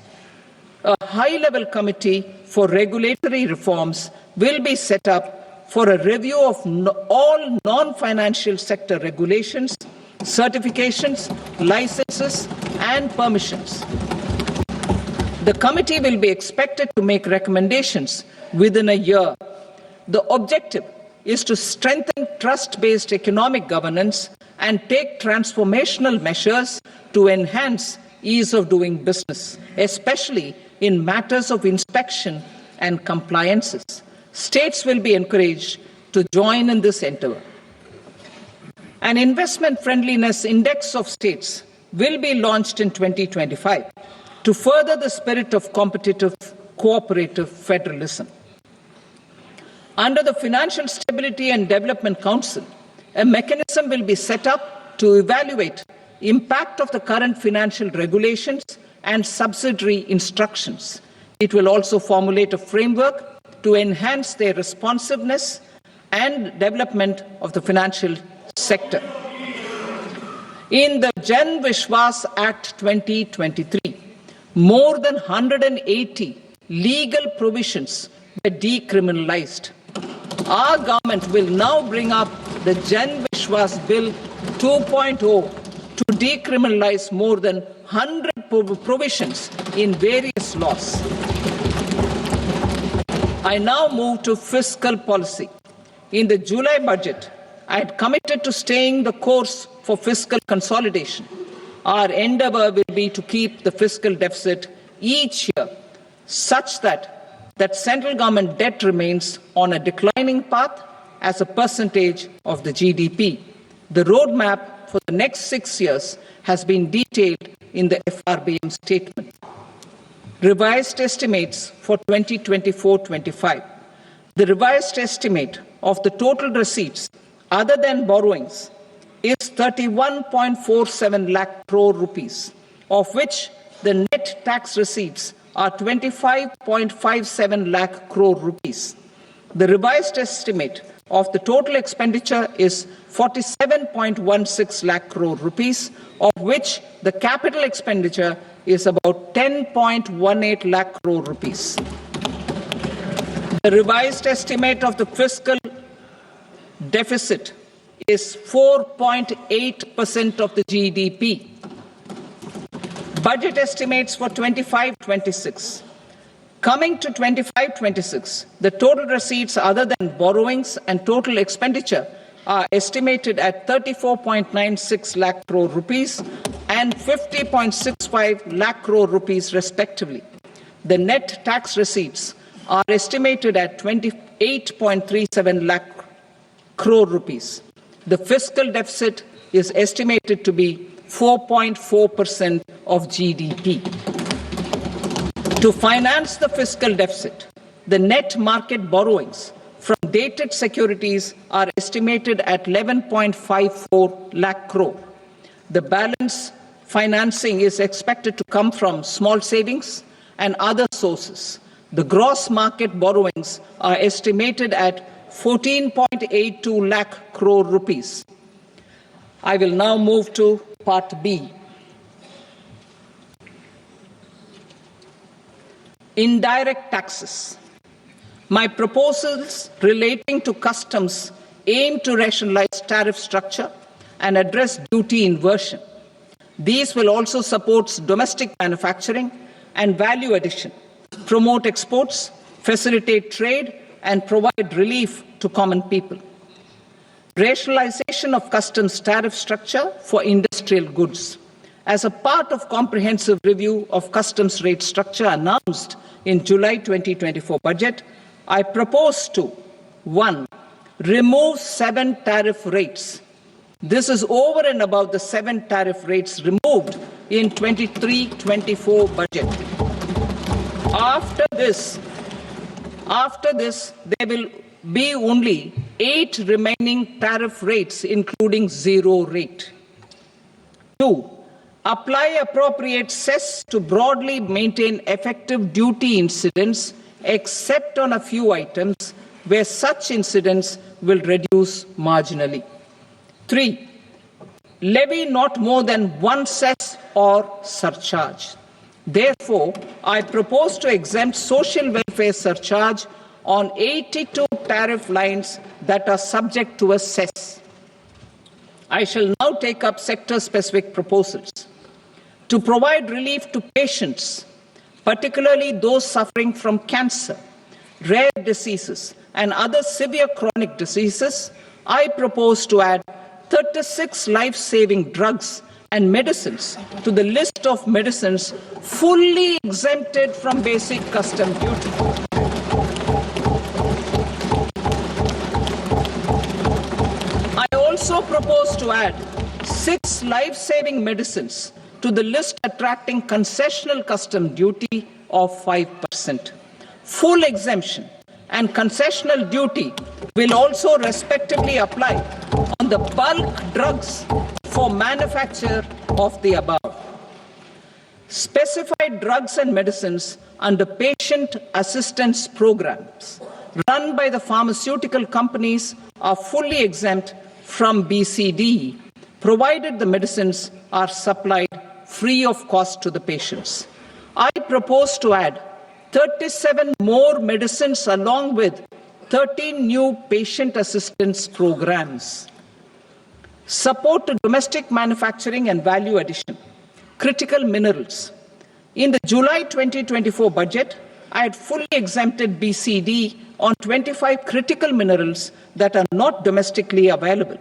A high-level committee for regulatory reforms will be set up for a review of all non-financial sector regulations, certifications, licenses, and permissions. The committee will be expected to make recommendations within a year. The objective is to strengthen trust-based economic governance and take transformational measures to enhance ease of doing business, especially in matters of inspection and compliances. States will be encouraged to join in this endeavor. An investment friendliness index of states will be launched in 2025 to further the spirit of competitive, cooperative federalism. Under the Financial Stability and Development Council, a mechanism will be set up to evaluate impact of the current financial regulations and subsidiary instructions. It will also formulate a framework to enhance their responsiveness and development of the financial sector. In the Jan Vishwas Act 2023, more than 180 legal provisions were decriminalized. Our government will now bring up the Jan Vishwas Bill 2.0 to decriminalize more than 100 provisions in various laws. I now move to fiscal policy. In the July budget, I had committed to staying the course for fiscal consolidation. Our endeavor will be to keep the fiscal deficit each year such that central government debt remains on a declining path as a percentage of the GDP. The roadmap for the next 6 years has been detailed in the FRBM statement. Revised estimates for 2024-25. The revised estimate of the total receipts other than borrowings is 31.47 lakh crore rupees, of which the net tax receipts are 25.57 lakh crore rupees. The revised estimate of the total expenditure is 47.16 lakh crore rupees, of which the capital expenditure is about 10.18 lakh crore rupees. The revised estimate of the fiscal deficit is 4.8% of the GDP. Budget estimates for 25-26. Coming to 25-26, the total receipts other than borrowings and total expenditure are estimated at 34.96 lakh crore rupees and 50.65 lakh crore rupees respectively. The net tax receipts are estimated at 28.37 lakh crore rupees. The fiscal deficit is estimated to be 4.4% of GDP. To finance the fiscal deficit, the net market borrowings from dated securities are estimated at 11.54 lakh crore. The balance financing is expected to come from small savings and other sources. The gross market borrowings are estimated at 14.82 lakh crore rupees. I will now move to Part B. Indirect taxes. My proposals relating to customs aim to rationalize tariff structure and address duty inversion. These will also support domestic manufacturing and value addition, promote exports, facilitate trade, and provide relief to common people. Rationalization of customs tariff structure for industrial goods. As a part of comprehensive review of customs rate structure announced in July 2024 budget, I propose to 1. Remove 7 tariff rates. This is over and above the 7 tariff rates removed in 23-24 budget. After this, there will be only 8 remaining tariff rates, including 0 rate. 2. Apply appropriate cess to broadly maintain effective duty incidence, except on a few items where such incidence will reduce marginally. 3. Levy not more than 1 cess or surcharge. Therefore, I propose to exempt social welfare surcharge on 82 tariff lines that are subject to a cess. I shall now take up sector-specific proposals. To provide relief to patients, particularly those suffering from cancer, rare diseases, and other severe chronic diseases, I propose to add 36 life-saving drugs and medicines to the list of medicines fully exempted from basic custom duty. I also propose to add 6 life-saving medicines to the list attracting concessional custom duty of 5%. Full exemption and concessional duty will also respectively apply on the bulk drugs for manufacture of the above. Specified drugs and medicines under patient assistance programs run by the pharmaceutical companies are fully exempt from BCD, provided the medicines are supplied free of cost to the patients. I propose to add 37 more medicines along with 13 new patient assistance programs. Support to domestic manufacturing and value addition. Critical minerals. In the July 2024 budget, I had fully exempted BCD on 25 critical minerals that are not domestically available.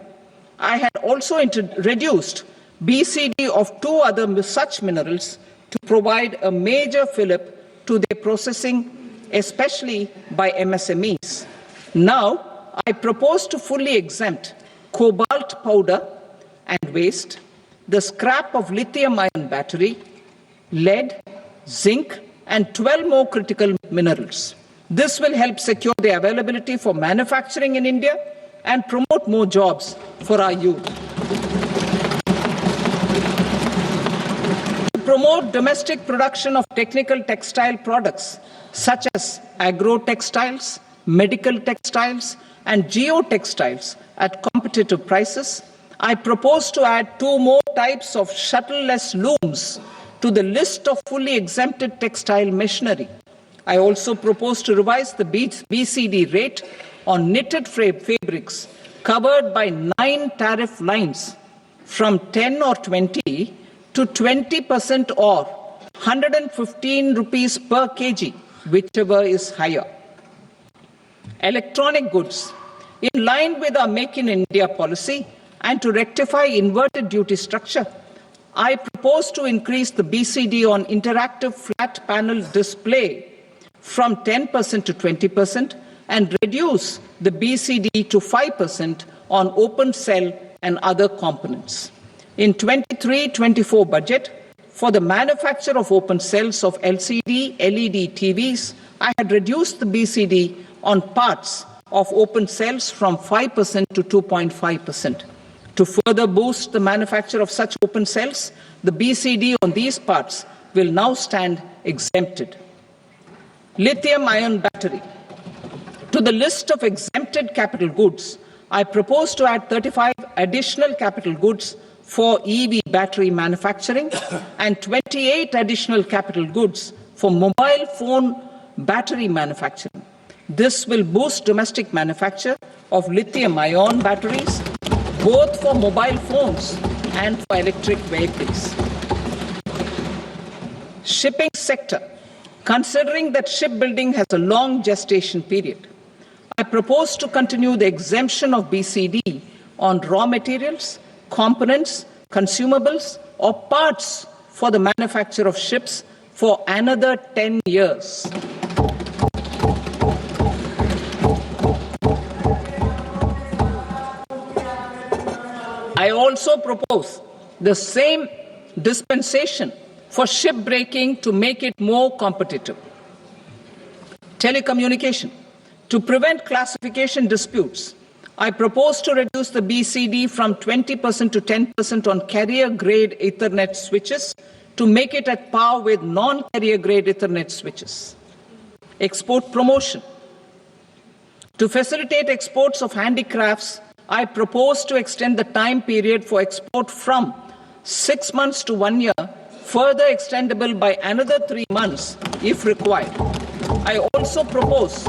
I had also reduced BCD of 2 other such minerals to provide a major fillip to their processing, especially by MSMEs. Now, I propose to fully exempt cobalt powder and waste, the scrap of lithium-ion battery, lead, zinc, and 12 more critical minerals. This will help secure the availability for manufacturing in India and promote more jobs for our youth. To promote domestic production of technical textile products such as agro-textiles, medical textiles, and geotextiles at competitive prices, I propose to add 2 more types of shuttle-less looms to the list of fully exempted textile machinery. I also propose to revise the BCD rate on knitted fabrics covered by 9 tariff lines from 10 or 20 to 20% or 115 rupees per kg, whichever is higher. Electronic goods. In line with our Make in India policy and to rectify inverted duty structure, I propose to increase the BCD on interactive flat panel display from 10% to 20% and reduce the BCD to 5% on open cell and other components. In 23-24 budget, for the manufacture of open cells of LCD, LED TVs, I had reduced the BCD on parts of open cells from 5% to 2.5%. To further boost the manufacture of such open cells, the BCD on these parts will now stand exempted. Lithium-ion battery. To the list of exempted capital goods, I propose to add 35 additional capital goods for EV battery manufacturing and 28 additional capital goods for mobile phone battery manufacturing. This will boost domestic manufacture of lithium-ion batteries, both for mobile phones and for electric vehicles. Shipping sector. Considering that shipbuilding has a long gestation period, I propose to continue the exemption of BCD on raw materials, components, consumables, or parts for the manufacture of ships for another 10 years. I also propose the same dispensation for shipbreaking to make it more competitive. Telecommunication. To prevent classification disputes, I propose to reduce the BCD from 20% to 10% on carrier-grade Ethernet switches to make it at par with non-carrier-grade Ethernet switches. Export promotion. To facilitate exports of handicrafts, I propose to extend the time period for export from 6 months to 1 year, further extendable by another 3 months if required. I also propose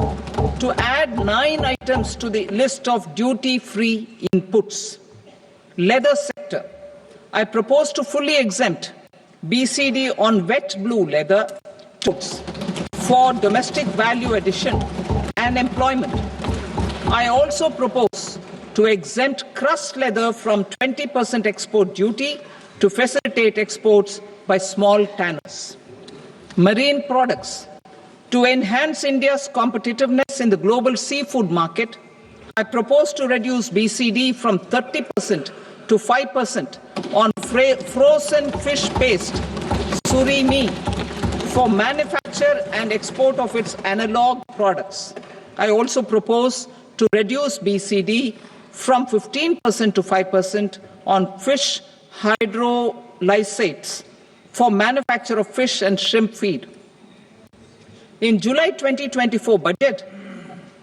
to add 9 items to the list of duty-free inputs. Leather sector. I propose to fully exempt BCD on wet blue leather goods for domestic value addition and employment. I also propose to exempt crust leather from 20% export duty to facilitate exports by small tanners. Marine products. To enhance India's competitiveness in the global seafood market, I propose to reduce BCD from 30% to 5% on frozen fish paste, surimi, for manufacture and export of its analog products. I also propose to reduce BCD from 15% to 5% on fish hydrolysates for manufacture of fish and shrimp feed. In July 2024 budget,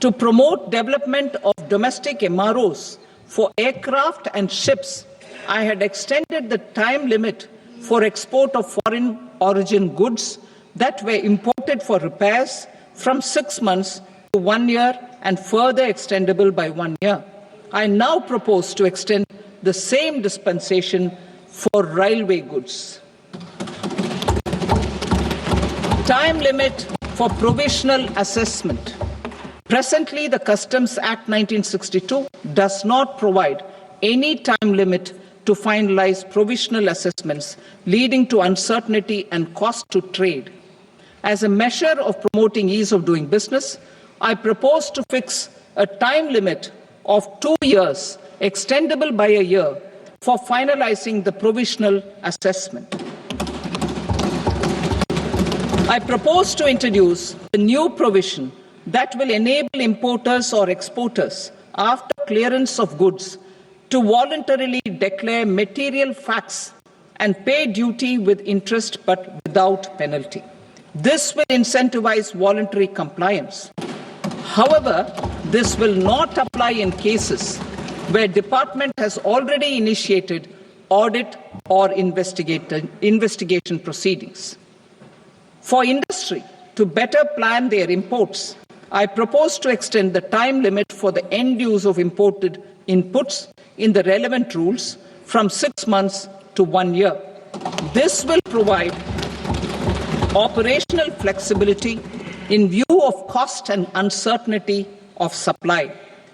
to promote development of domestic MROs for aircraft and ships, I had extended the time limit for export of foreign origin goods that were imported for repairs from 6 months to 1 year and further extendable by 1 year. I now propose to extend the same dispensation for railway goods. Time limit for provisional assessment. Presently, the Customs Act 1962 does not provide any time limit to finalize provisional assessments, leading to uncertainty and cost to trade. As a measure of promoting ease of doing business, I propose to fix a time limit of 2 years, extendable by a year, for finalizing the provisional assessment. I propose to introduce a new provision that will enable importers or exporters, after clearance of goods, to voluntarily declare material facts and pay duty with interest but without penalty. This will incentivize voluntary compliance. However, this will not apply in cases where department has already initiated audit or investigation proceedings. For industry to better plan their imports, I propose to extend the time limit for the end use of imported inputs in the relevant rules from 6 months to 1 year. This will provide operational flexibility in view of cost and uncertainty of supply.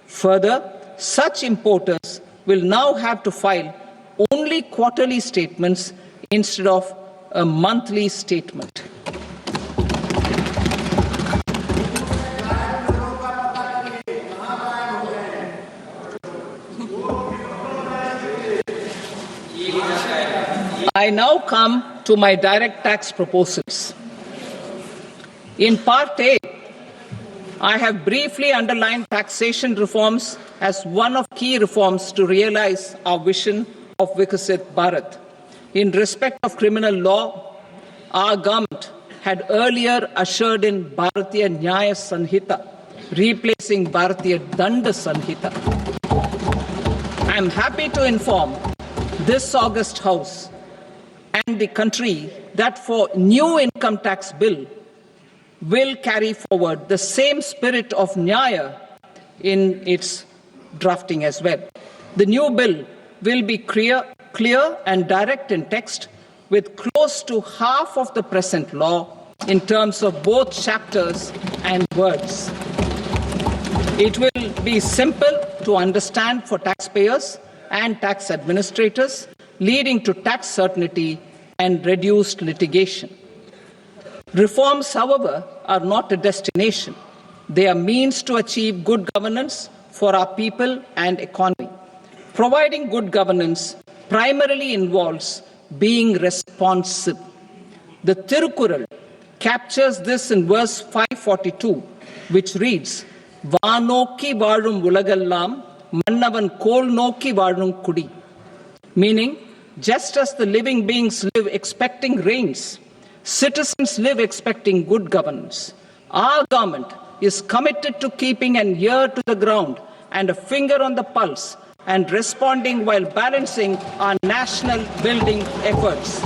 Further, such importers will now have to file only quarterly statements instead of a monthly statement. I now come to my direct tax proposals. In Part A, I have briefly underlined taxation reforms as one of key reforms to realize our vision of Vikasit Bharat. In respect of criminal law, our government had earlier ushered in Bharatiya Nyaya Sanhita, replacing Bharatiya Danda Sanhita. I am happy to inform this august House and the country that for new income tax bill will carry forward the same spirit of Nyaya in its drafting as well. The new bill will be clear and direct in text, with close to half of the present law in terms of both chapters and words. It will be simple to understand for taxpayers and tax administrators, leading to tax certainty and reduced litigation. Reforms, however, are not a destination. They are means to achieve good governance for our people and economy. Providing good governance primarily involves being responsive. The Tirukural captures this in verse 542, which reads, "Vaanokki vaazhum ulagallam, mannavan kol nokki vaazhum kudi," meaning, just as the living beings live expecting rains, citizens live expecting good governance. Our government is committed to keeping an ear to the ground and a finger on the pulse and responding while balancing our national building efforts.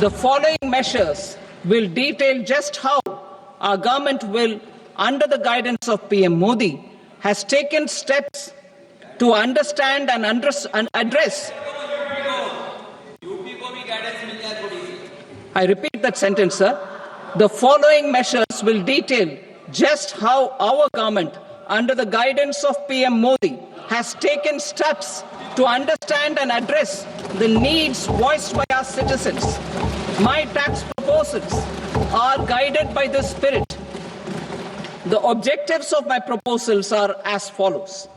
The following measures will detail just how our government will, under the guidance of PM Modi, has taken steps to understand and address. I repeat that sentence, sir. The following measures will detail just how our government, under the guidance of PM Modi, has taken steps to understand and address the needs voiced by our citizens. My tax proposals are guided by this spirit. The objectives of my proposals are as follows.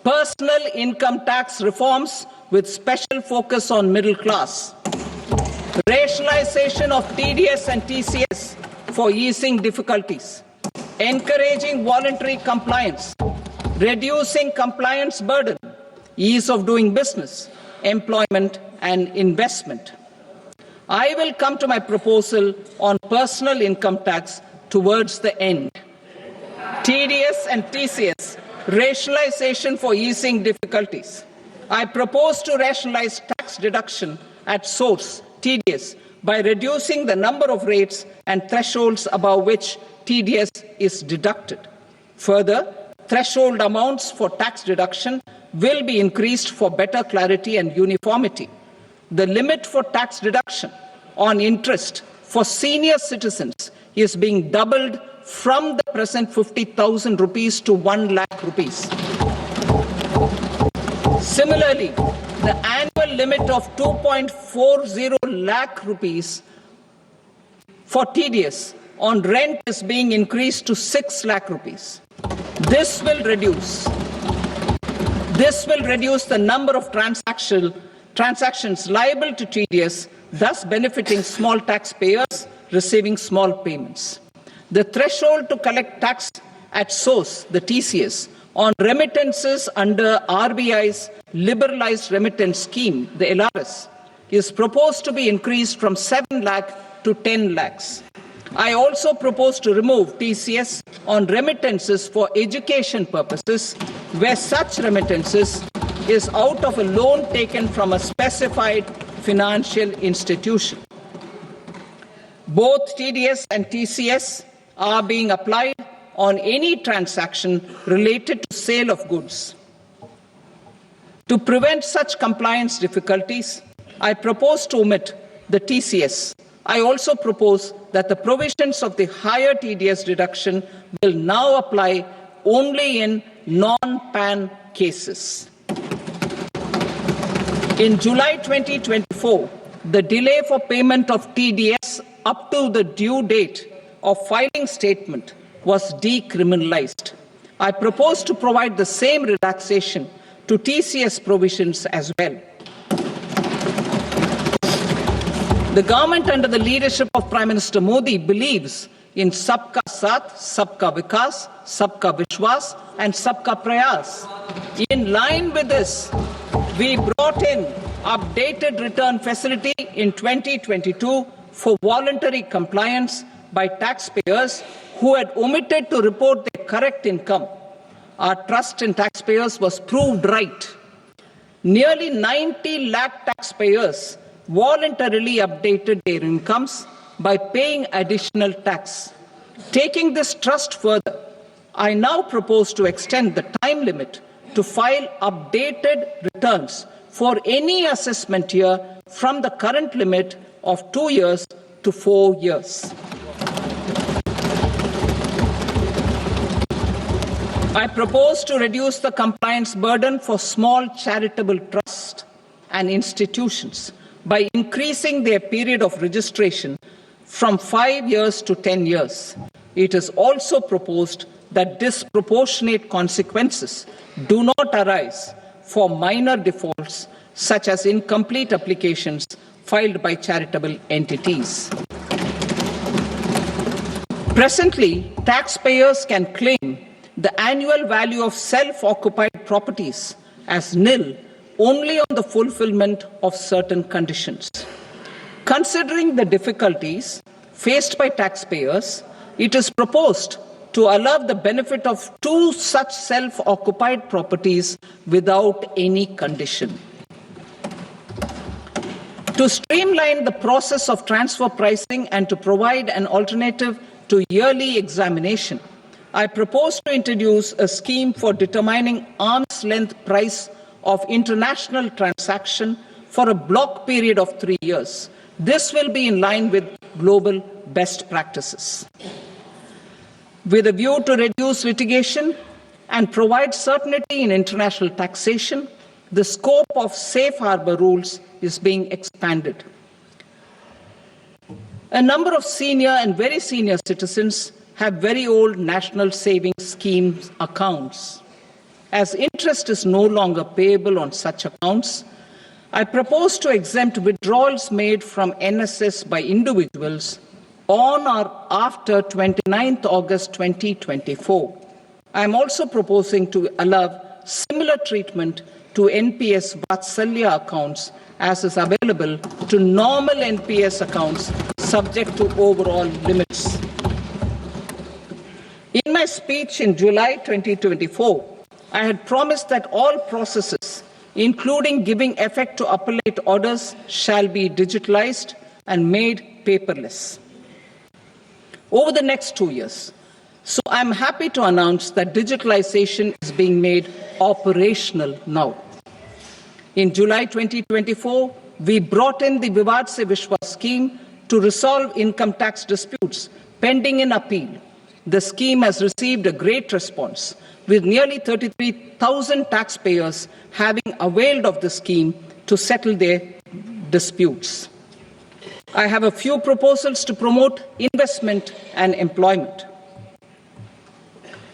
Personal income tax reforms with special focus on middle class. Rationalization of TDS and TCS for easing difficulties. Encouraging voluntary compliance. Reducing compliance burden. Ease of doing business. Employment and investment. I will come to my proposal on personal income tax towards the end. TDS and TCS, rationalization for easing difficulties. I propose to rationalize tax deduction at source, TDS, by reducing the number of rates and thresholds above which TDS is deducted. Further, threshold amounts for tax deduction will be increased for better clarity and uniformity. The limit for tax deduction on interest for senior citizens is being doubled from the present 50,000 rupees to 1 lakh rupees. Similarly, the annual limit of 2.40 lakh rupees for TDS on rent is being increased to 6 lakh rupees. This will reduce the number of transactions liable to TDS, thus benefiting small taxpayers receiving small payments. The threshold to collect tax at source, the TCS, on remittances under RBI's liberalized remittance scheme, the LRS, is proposed to be increased from 7 lakh to 10 lakhs. I also propose to remove TCS on remittances for education purposes, where such remittances is out of a loan taken from a specified financial institution. Both TDS and TCS are being applied on any transaction related to sale of goods. To prevent such compliance difficulties, I propose to omit the TCS. I also propose that the provisions of the higher TDS deduction will now apply only in non-PAN cases. In July 2024, the delay for payment of TDS up to the due date of filing statement was decriminalized. I propose to provide the same relaxation to TCS provisions as well. The government under the leadership of Prime Minister Modi believes in Sabka Saath, Sabka Vikas, Sabka Vishwas and Sabka Prayas. In line with this, we brought in updated return facility in 2022 for voluntary compliance by taxpayers who had omitted to report their correct income. Our trust in taxpayers was proved right. Nearly 90 lakh taxpayers voluntarily updated their incomes by paying additional tax. Taking this trust further, I now propose to extend the time limit to file updated returns for any assessment year from the current limit of 2 years to 4 years. I propose to reduce the compliance burden for small charitable trusts and institutions by increasing their period of registration from 5 years to 10 years. It is also proposed that disproportionate consequences do not arise for minor defaults, such as incomplete applications filed by charitable entities. Presently, taxpayers can claim the annual value of self-occupied properties as nil only on the fulfillment of certain conditions. Considering the difficulties faced by taxpayers, it is proposed to allow the benefit of 2 such self-occupied properties without any condition. To streamline the process of transfer pricing and to provide an alternative to yearly examination, I propose to introduce a scheme for determining arm's length price of international transaction for a block period of 3 years. This will be in line with global best practices. With a view to reduce litigation and provide certainty in international taxation, the scope of safe harbor rules is being expanded. A number of senior and very senior citizens have very old national savings schemes accounts. As interest is no longer payable on such accounts, I propose to exempt withdrawals made from NSS by individuals on or after 29th August 2024. I am also proposing to allow similar treatment to NPS Vatsalya accounts as is available to normal NPS accounts subject to overall limits. In my speech in July 2024, I had promised that all processes, including giving effect to appellate orders, shall be digitalized and made paperless over the next 2 years. So I'm happy to announce that digitalization is being made operational now. In July 2024, we brought in the Vivad Se Vishwas scheme to resolve income tax disputes pending in appeal. The scheme has received a great response, with nearly 33,000 taxpayers having availed of the scheme to settle their disputes. I have a few proposals to promote investment and employment.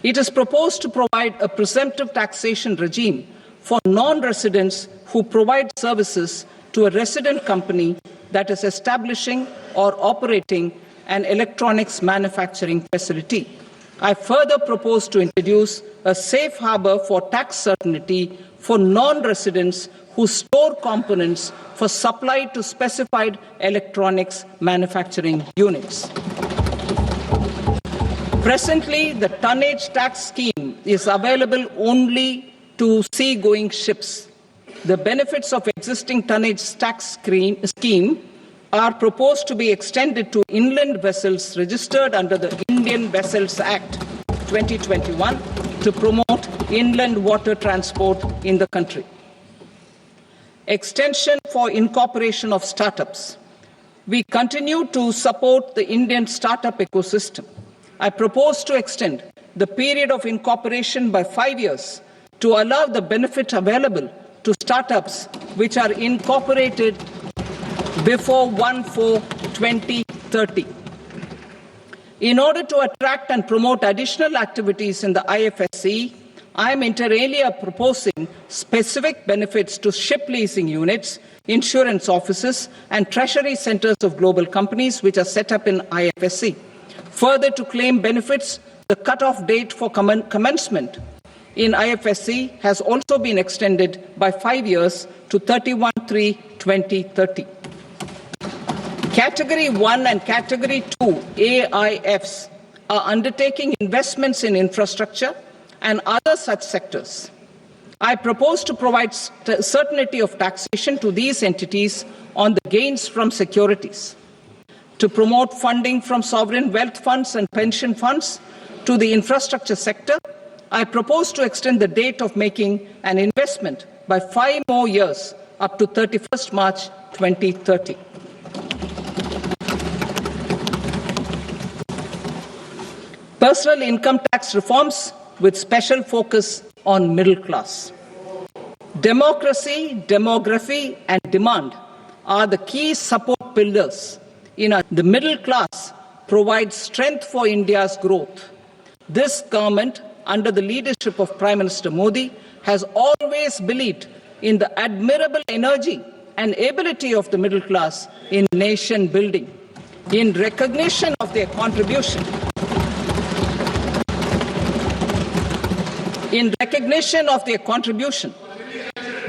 It is proposed to provide a presumptive taxation regime for non-residents who provide services to a resident company that is establishing or operating an electronics manufacturing facility. I further propose to introduce a safe harbor for tax certainty for non-residents who store components for supply to specified electronics manufacturing units. Presently, the tonnage tax scheme is available only to sea-going ships. The benefits of existing tonnage tax scheme are proposed to be extended to inland vessels registered under the Indian Vessels Act 2021 to promote inland water transport in the country. Extension for incorporation of startups. We continue to support the Indian startup ecosystem. I propose to extend the period of incorporation by 5 years to allow the benefit available to startups which are incorporated before 1/4/2030. In order to attract and promote additional activities in the IFSC, I am inter alia proposing specific benefits to ship leasing units, insurance offices, and treasury centers of global companies which are set up in IFSC. Further, to claim benefits, the cut-off date for commencement in IFSC has also been extended by 5 years to 31/3/2030. Category 1 and Category 2 AIFs are undertaking investments in infrastructure and other such sectors. I propose to provide certainty of taxation to these entities on the gains from securities, to promote funding from sovereign wealth funds and pension funds to the infrastructure sector. I propose to extend the date of making an investment by 5 more years up to 31st March 2030. Personal income tax reforms with special focus on middle class. Democracy, demography, and demand are the key support pillars the middle class provides strength for India's growth. This government, under the leadership of Prime Minister Modi, has always believed in the admirable energy and ability of the middle class in nation building. In recognition of their contribution,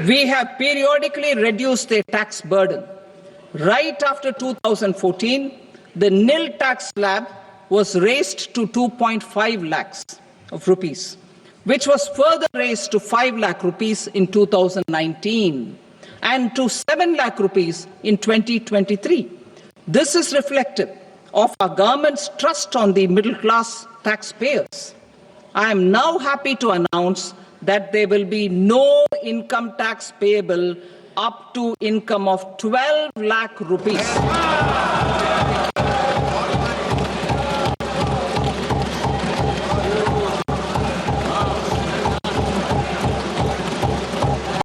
we have periodically reduced their tax burden. Right after 2014, the nil tax slab was raised to 2.5 lakhs of rupees, which was further raised to 5 lakh rupees in 2019 and to 7 lakh rupees in 2023. This is reflective of our government's trust on the middle class taxpayers. I am now happy to announce that there will be no income tax payable up to income of 12 lakh rupees.